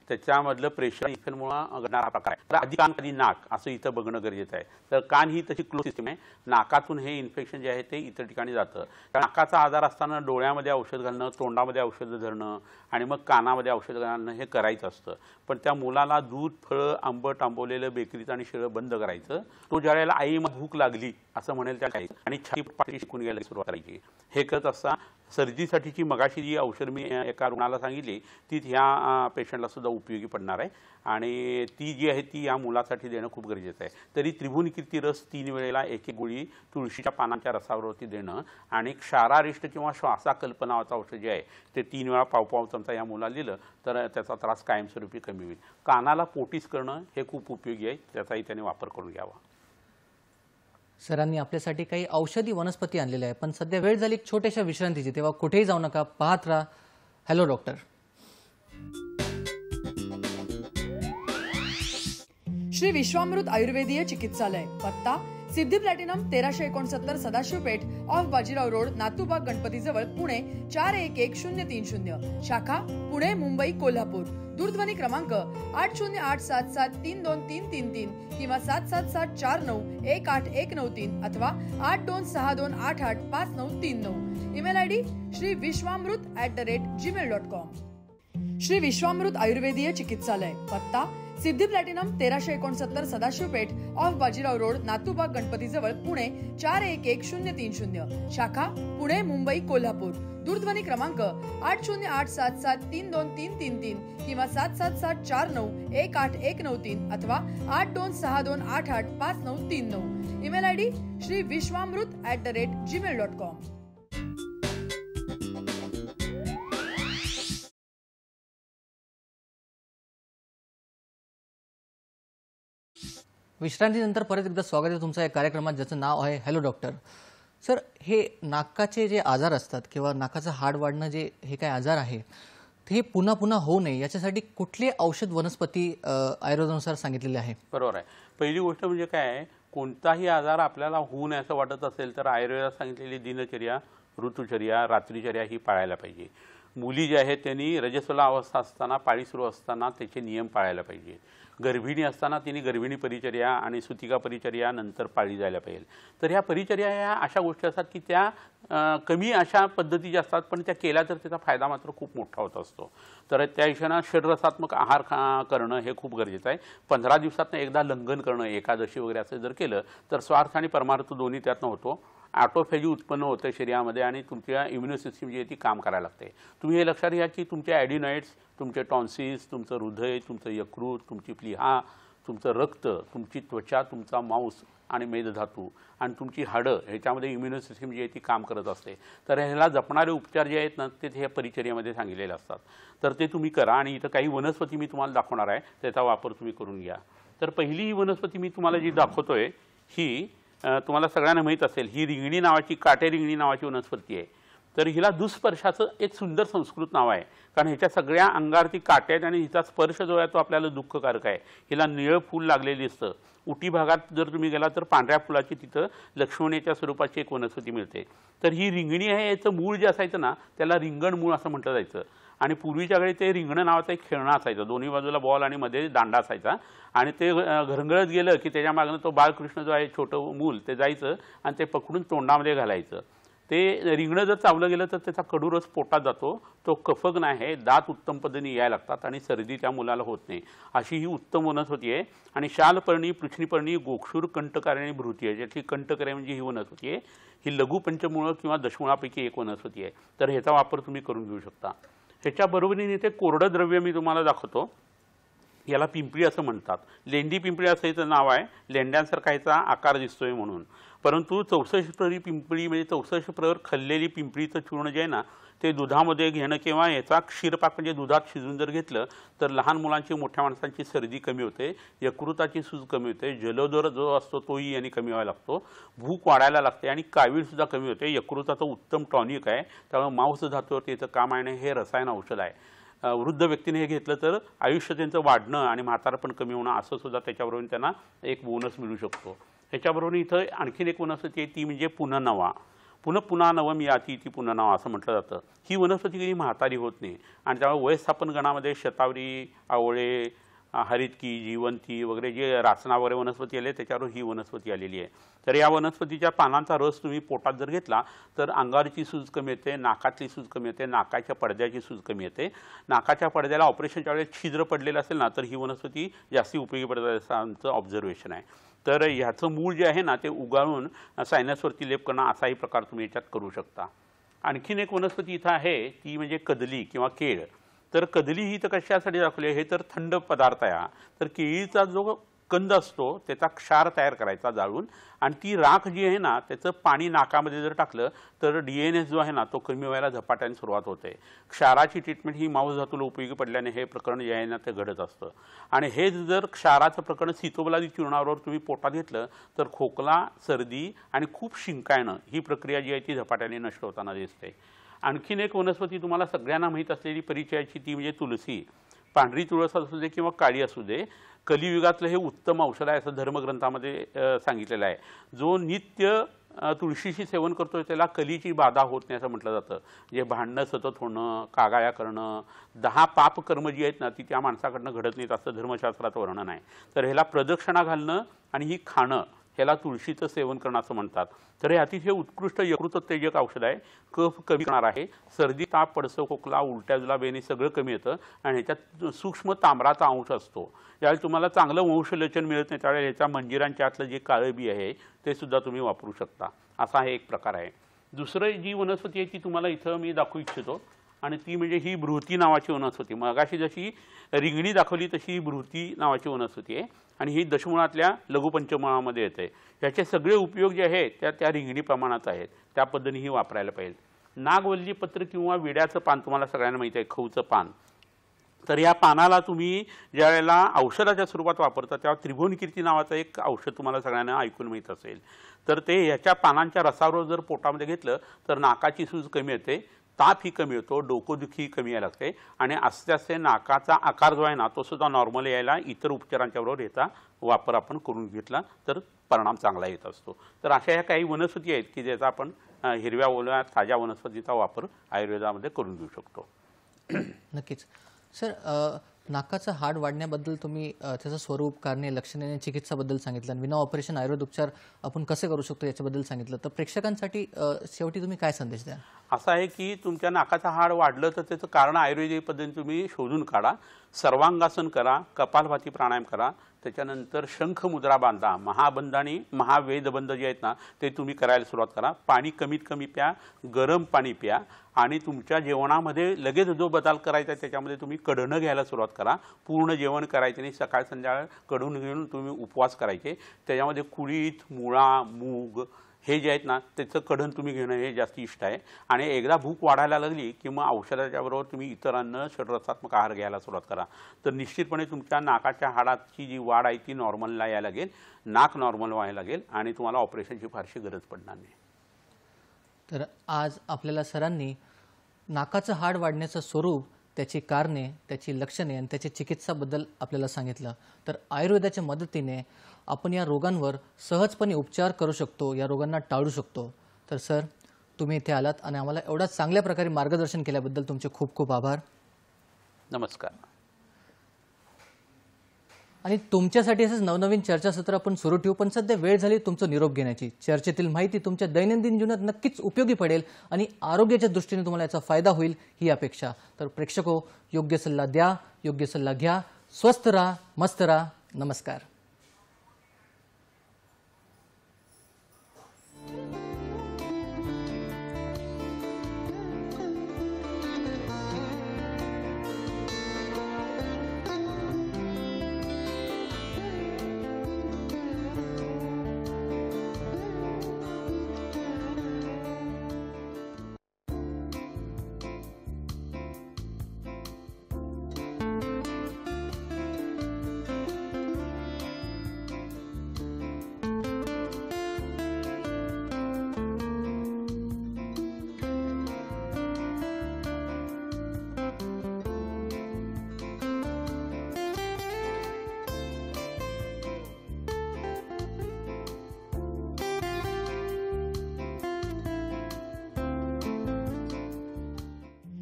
त्याच्यामधलं प्रेशर इन्फेक्शनमुळे घडणारा प्रकार आहे. तर आधी कान कधी नाक असं इथं बघणं गरजेचं आहे. तर कान ही तशी क्लोज सिस्टम आहे. नाकातून हे इन्फेक्शन जे आहे ते इतर ठिकाणी जातं. नाकाचा आजार असताना डोळ्यामध्ये औषध घालणं, तोंडामध्ये औषधं धरणं आणि मग कानामध्ये औषध घालणं हे करायचं असतं. पण त्या मुलाला दूध, फळं, आंबट आंबवलेलं, बेकरीचं आणि शिळं बंद करायचं. तो ज्या वेळेला आई मग भूक लागली असं म्हणेल त्या काही आणि छाती शिकून घ्यायला सुरुवात करायची. हे करत असता सर्दीसाठीची मगाशी जी औषध मी एका रुग्णाला सांगितली ती ह्या पेशंटला सुद्धा उपयोगी पडणार आहे आणि ती जी आहे ती या मुलासाठी देणं खूप गरजेचं आहे. तरी त्रिभुवन कीर्ती रस 3 वेळेला एक गोळी तुळशीच्या पानांच्या रसावरती देणं आणि क्षारारिष्ट किंवा श्वासाकल्प नावाचं औषध जे आहे ते 3 वेळा पाव चमचा या मुलाला दिलं तर त्याचा त्रास कायमस्वरूपी कमी होईल. कानाला पोटीस करणं हे खूप उपयोगी आहे, त्याचाही त्याने वापर करून घ्यावा. सरांनी आपल्यासाठी काही औषधी वनस्पती आणलेल्या आहे, पण सध्या वेळ झाली छोट्याशा विश्रांतीची, तेव्हा कुठेही जाऊ नका, पाहत राहा हॅलो डॉक्टर. श्री विश्वामृत आयुर्वेदीय चिकित्सालय, पत्ता Siddhi Platinum 1369 Sadashiv Peth off Bajirao Road, Natubag Ganpati जवळ, पुणे 411030. शाखा पुणे, मुंबई, कोल्हापूर. दूरध्वनी क्रमांक 8087732333 किंवा 7774918193 अथवा 8262885939. Email ID shriviswamrut@gmail.com. Shri Vishwamrut आयुर्वेदीय चिकित्सालय, पत्ता Siddhi Platinum 1369 Sadashiv Peth off Bajirao Road, Natubag Ganpati जवळ, पुणे 411030. शाखा पुणे, मुंबई, कोल्हापूर. दूरध्वनी क्रमांक 8087732333 किंवा 7774918193 अथवा 8262885939. Email ID shriviswamrut@gmail.com. विश्रांतीनंतर परत एकदा स्वागत आहे तुमचं या कार्यक्रमात, ज्याचं नाव आहे हॅलो डॉक्टर. सर, हे नाकाचे जे आजार असतात किंवा नाकाचं हाड वाढणं, जे हे काय आजार आहे, ते पुन्हा पुन्हा होऊ नये याच्यासाठी कुठले औषध वनस्पती आयुर्वेदानुसार सांगितलेले आहे? बरोबर आहे. पहिली गोष्ट म्हणजे काय आहे, कोणताही आजार आपल्याला होऊ नये असं वाटत असेल तर आयुर्वेदात सांगितलेली दिनचर्या, ऋतुचर्या, रात्रीचर्या ही पाळायला पाहिजे. मुली ज्या आहेत त्यांनी रजस्वला अवस्था असताना, पाळी सुरू असताना त्याचे नियम पाळायला पाहिजे. गर्भिणी असताना तिने गर्भिणी परिचर्या आणि सुतिका परिचर्या नंतर पाळली जायला पाहिजे. तर ह्या परिचर्या ह्या अशा गोष्टी असतात की त्या कमी अशा पद्धतीच्या असतात, पण त्या केल्या तर त्याचा फायदा मात्र खूप मोठा होत असतो. तर त्या हिशोबाने षडरसात्मक आहार करणं हे खूप गरजेचं आहे. 15 दिवसातनं एकदा लंघन करणं, एकादशी वगैरे असं जर केलं तर स्वार्थ आणि परमार्थ दोन्ही त्यातनं होतो. ऑटोफॅजी उत्पन्न होतं शरीरामध्ये आणि तुमच्या इम्युनो सिस्टीम जी आहे ती काम करायला लागते. तुम्ही हे लक्षात घ्या की तुमचे ॲडिनॉइड्स, तुमचे टॉन्सिल्स, तुमचं हृदय, तुमचं यकृत, तुमची प्लीहा, तुमचं रक्त, तुमची त्वचा, तुमचा मांस आणि मेदधातू आणि तुमची हाडं, ह्याच्यामध्ये इम्युनो सिस्टीम जी आहे ती काम करत असते. तर ह्याला जपणारे उपचार जे आहेत ना ते ह्या परिचर्यामध्ये सांगितलेले असतात. तर ते तुम्ही करा. आणि इथं काही वनस्पती मी तुम्हाला दाखवणार आहे, त्याचा वापर तुम्ही करून घ्या. तर पहिली ही वनस्पती मी तुम्हाला जी दाखवतोय ही तुम्हाला सगळ्यांना माहीत असेल, ही रिंगणी नावाची, काटे रिंगणी नावाची वनस्पती आहे. तर हिला दुस्पर्शाचं एक सुंदर संस्कृत नाव आहे, कारण ह्याच्या सगळ्या अंगावरती काटे आहेत आणि हिचा स्पर्श जो आहे तो आपल्याला दुःखकारक आहे. हिला निळं फूल लागलेली असतं. उटी भागात जर तुम्ही गेला तर पांढऱ्या फुलाची तिथं लक्ष्मणेच्या स्वरूपाची एक वनस्पती मिळते. तर ही रिंगणी आहे, याचं मूळ जे असायचं ना त्याला रिंगण मूळ असं म्हटलं जायचं. आणि पूर्वीच्या काळी ते रिंगणं नावाचं एक खेळणं असायचं. दोन्ही बाजूला बॉल आणि मध्ये दांडा असायचा आणि ते घरंगळत गेलं की त्याच्या मागनं तो बाळकृष्ण जो आहे छोटं मूल ते जायचं आणि ते पकडून तोंडामध्ये घालायचं. ते रिंगणं जर चावलं गेलं तर त्याचा कडू रस पोटात जातो. तो कफक नाही आहे, दात उत्तम पद्धतीने यायला लागतात आणि सर्दी त्या मुलाला होत नाही. अशी ही उत्तम वनस्पती आहे. आणि शालपर्णी, पृष्णीपर्णी, गोक्षूर, कंटकारे आणि भृती आहे. यातली कंटकारे म्हणजे ही वनस्पती आहे. ही लघु पंचमुळ किंवा दशमुळापैकी एक वनस्पती आहे. तर ह्याचा वापर तुम्ही करून घेऊ शकता. ह्याच्या बरोबरीने ते कोरडं द्रव्य मी तुम्हाला दाखवतो. याला पिंपळी असं म्हणतात. लेंडी पिंपळी असं याचं नाव आहे, लेंड्यांसारखा ह्याचा आकार दिसतोय म्हणून. परंतु 64 प्रहरी पिंपळी म्हणजे 64 प्रहर खाल्लेली पिंपळीचं चूर्ण जे आहे ना ते दुधामध्ये घेणं किंवा याचा क्षीरपाक म्हणजे दुधात शिजून जर घेतलं तर लहान मुलांची, मोठ्या माणसांची सर्दी कमी होते, यकृताची सूज कमी होते, जलोदर जो असतो तोही याने कमी व्हायला लागतो, भूक वाढायला लागते आणि कावीळसुद्धा कमी होते. यकृताचं उत्तम टॉनिक आहे, त्यामुळे मांस धातूवरती याचं काम आहे. हे रसायन औषध आहे. वृद्ध व्यक्तीने हे घेतलं तर आयुष्य त्यांचं वाढणं आणि म्हातारपण कमी होणं असं सुद्धा त्याच्याबरोबर त्यांना एक बोनस मिळू शकतो. ह्याच्याबरोबर इथं आणखीन एक वनस्पती आहे ती म्हणजे पुनर्नवा. पुन्हा नवम याती ती पुनर्नवा असं म्हटलं जातं. ही वनस्पती कधी म्हातारी होत नाही आणि त्यामुळे वयस्थापन गणामध्ये शतावरी, आवळे, हरितकी, जीवंती वगैरे जे रासना वगैरे वनस्पती आले त्याच्यावर ही वनस्पती आलेली आहे. तर या वनस्पतीच्या पानांचा रस तुम्ही पोटात जर घेतला तर अंगावरची सूज कमी येते, नाकातली सूज कमी येते, नाकाच्या पडद्याची सूज कमी येते. नाकाच्या पडद्याला ऑपरेशनच्या वेळेस छिद्र पडलेलं असेल ना तर ही वनस्पती जास्ती उपयोगी पडते असं आमचं ऑब्झर्वेशन आहे. तर ह्याचं मूळ जे आहे ना ते उगाळून सायनसवरती लेप करणं असाही प्रकार तुम्ही याच्यात करू शकता. आणखीन एक वनस्पती इथं आहे ती म्हणजे कदली किंवा केळ. तर कदली ही तर कशासाठी दाखवली हे तर थंड पदार्थ आहे. तर केळीचा जो कंद असतो त्याचा क्षार तयार करायचा जाळून आणि ती राख जी आहे ना त्याचं पाणी नाकामध्ये जर टाकलं तर DNS जो आहे ना तो कमी व्हायला झपाट्याने सुरुवात होते. क्षाराची ट्रीटमेंट ही मांस धातूला उपयोगी पडल्याने हे प्रकरण जे आहे ना ते घडत असतं. आणि हे जर क्षाराचं प्रकरण सीतोबलादी चूर्णावर तुम्ही पोटात घेतलं तर खोकला, सर्दी आणि खूप शिंका येणं ही प्रक्रिया जी आहे ती झपाट्याने नष्ट होताना दिसते. आणखीन एक वनस्पती तुम्हाला सगळ्यांना माहीत असलेली परिचयाची ती म्हणजे तुळसी. पांढरी तुळस असू दे किंवा काळी असू दे, कलियुगातलं हे उत्तम औषध आहे असं धर्मग्रंथामध्ये सांगितलेलं आहे. जो नित्य तुळशीशी सेवन करतोय त्याला कलीची बाधा होत नाही असं म्हटलं जातं. जे भांडणं सतत होणं, कागाळ्या करणं, 10 पाप कर्म जी आहेत ना ती त्या माणसाकडनं घडत नाहीत असं धर्मशास्त्राचं वर्णन आहे. तर ह्याला प्रदक्षिणा घालणं आणि ही खाणं ह्याला तुळशीचं सेवन करणं असं म्हणतात. तर हे अतिशय उत्कृष्ट यकृतोत्तेजक औषध आहे. कफ कमी करणार आहे. सर्दी, ताप, पडसं, खोकला, उलट्या जुलाब हे सगळं कमी येतं आणि ह्याच्यात सूक्ष्म तांबराचा अंश असतो. ज्यावेळी तुम्हाला चांगलं वंशलोचन मिळत नाही त्यावेळी ह्याच्या मंजिरांच्या आतलं जे काळं बी आहे ते सुद्धा तुम्ही वापरू शकता. असा हे एक प्रकार आहे. दुसरं जी वनस्पती आहे ती तुम्हाला इथं मी दाखवू इच्छितो आणि ती म्हणजे ही बृहती नावाची वनस्पती. मगाशी जशी रिंगणी दाखवली तशी ही बृहती नावाची वनस्पती आहे आणि ही दशमुळातल्या लघुपंचमुळामध्ये येते. याचे सगळे उपयोग जे आहेत त्या रिंगणी प्रमाणात आहेत. त्या पद्धतीने ही वापरायला पाहिजे. नागवल्ली पत्र किंवा विड्याचं पान तुम्हाला सगळ्यांना माहिती आहे, खऊचं पान. तर या पानाला तुम्ही ज्या वेळेला औषधाच्या स्वरूपात वापरता तेव्हा त्रिभुवनकीर्ती नावाचं एक औषध तुम्हाला सगळ्यांना ऐकून माहीत असेल. तर ते ह्याच्या पानांच्या रसावर जर पोटामध्ये घेतलं तर नाकाची सूज कमी येते, ताप ही कमी होतो, डोकोदुखी कमी यायला लागते आणि आस्ते आस्ते नाकाचा आकार जो आहे ना तो सुद्धा नॉर्मल यायला इतर उपचारांच्या बरोबर याचा वापर आपण करून घेतला तर परिणाम चांगला येत असतो. तर अशा ह्या काही वनस्पती आहेत की ज्याचा आपण हिरव्या ओल्या ताज्या वनस्पतीचा वापर आयुर्वेदामध्ये करून घेऊ शकतो. नक्कीच सर, नाकाचं हाड वाढण्याबद्दल तुम्ही त्याचं स्वरूप, कारणे, लक्षणे आणि चिकित्साबद्दल सांगितलं आणि विना ऑपरेशन आयुर्वेद उपचार आपण कसे करू शकतो याच्याबद्दल सांगितलं. तर प्रेक्षकांसाठी शेवटी तुम्ही काय संदेश द्या? असं आहे की तुमच्या नाकाचं हाड वाढलं तर त्याचं कारण आयुर्वेदिक पद्धतीने तुम्ही शोधून काढा. सर्वांगासन करा, कपालभाती प्राणायाम करा, त्याच्यानंतर शंख मुद्रा बांधा, महाबंध आणि महावेदबंध जे आहेत ना ते तुम्ही करायला सुरुवात करा. पाणी कमीत कमी प्या, गरम पाणी प्या आणि तुमच्या जेवणामध्ये लगेच जो बदल करायचा आहे त्याच्यामध्ये तुम्ही कढणं घ्यायला सुरुवात करा. पूर्ण जेवण करायचं नाही, सकाळ संध्याकाळ कढून घेऊन तुम्ही उपवास करायचे. त्याच्यामध्ये कुळीथ, मुळा, मूग हे जे आहेत ना त्याचं कढण तुम्ही घेणं हे जास्त इष्ट आहे. आणि एकदा भूक वाढायला लागली की मग औषधाच्या बरोबर तुम्ही इतर अन्न षड्रसात्मक आहार घ्यायला सुरुवात करा. तर निश्चितपणे तुमच्या नाकाच्या हाडाची जी वाढ आहे ती नॉर्मलला यायला लागेल, नाक नॉर्मल व्हायला लागेल आणि तुम्हाला ऑपरेशनची फारशी गरज पडणार नाही. तर आज आपल्याला सरांनी नाकाचं हाड वाढण्याचं स्वरूप, त्याची कारणे, त्याची लक्षणे आणि त्याची चिकित्साबद्दल आपल्याला सांगितलं. तर आयुर्वेदाच्या मदतीने आपण या रोगांवर सहजपणे उपचार करू शकतो, या रोगांना टाळू शकतो. तर सर, तुम्ही इथे आलात आणि आम्हाला एवढा चांगल्या प्रकारे मार्गदर्शन केल्याबद्दल तुमचे खूप खूप आभार. नमस्कार. आणि तुमच्यासाठी असंच नवनवीन चर्चासत्र आपण सुरू ठेवू. पण सध्या वेळ झाली तुमचं निरोप घेण्याची. चर्चेतील माहिती तुमच्या दैनंदिन जीवनात नक्कीच उपयोगी पडेल आणि आरोग्याच्या दृष्टीने तुम्हाला याचा फायदा होईल ही अपेक्षा. तर प्रेक्षको, योग्य सल्ला द्या, योग्य सल्ला घ्या, स्वस्थ राहा, मस्त राहा. नमस्कार.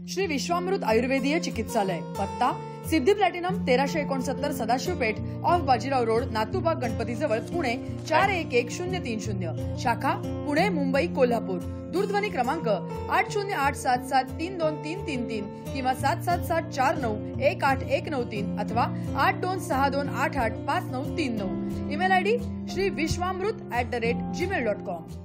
श्री विश्वामृत आयुर्वेदीय चिकित्सालय, पत्ता Siddhi Platinum 1369 Sadashiv Peth off Bajirao Road, Natubag Ganpati जवळ, पुणे 411030. शाखा पुणे, मुंबई, कोल्हापूर. दूरध्वनी क्रमांक 8087732333 किंवा 7774918193 अथवा 8262885939. Email ID श्रीविश्वामृत@gmail.com.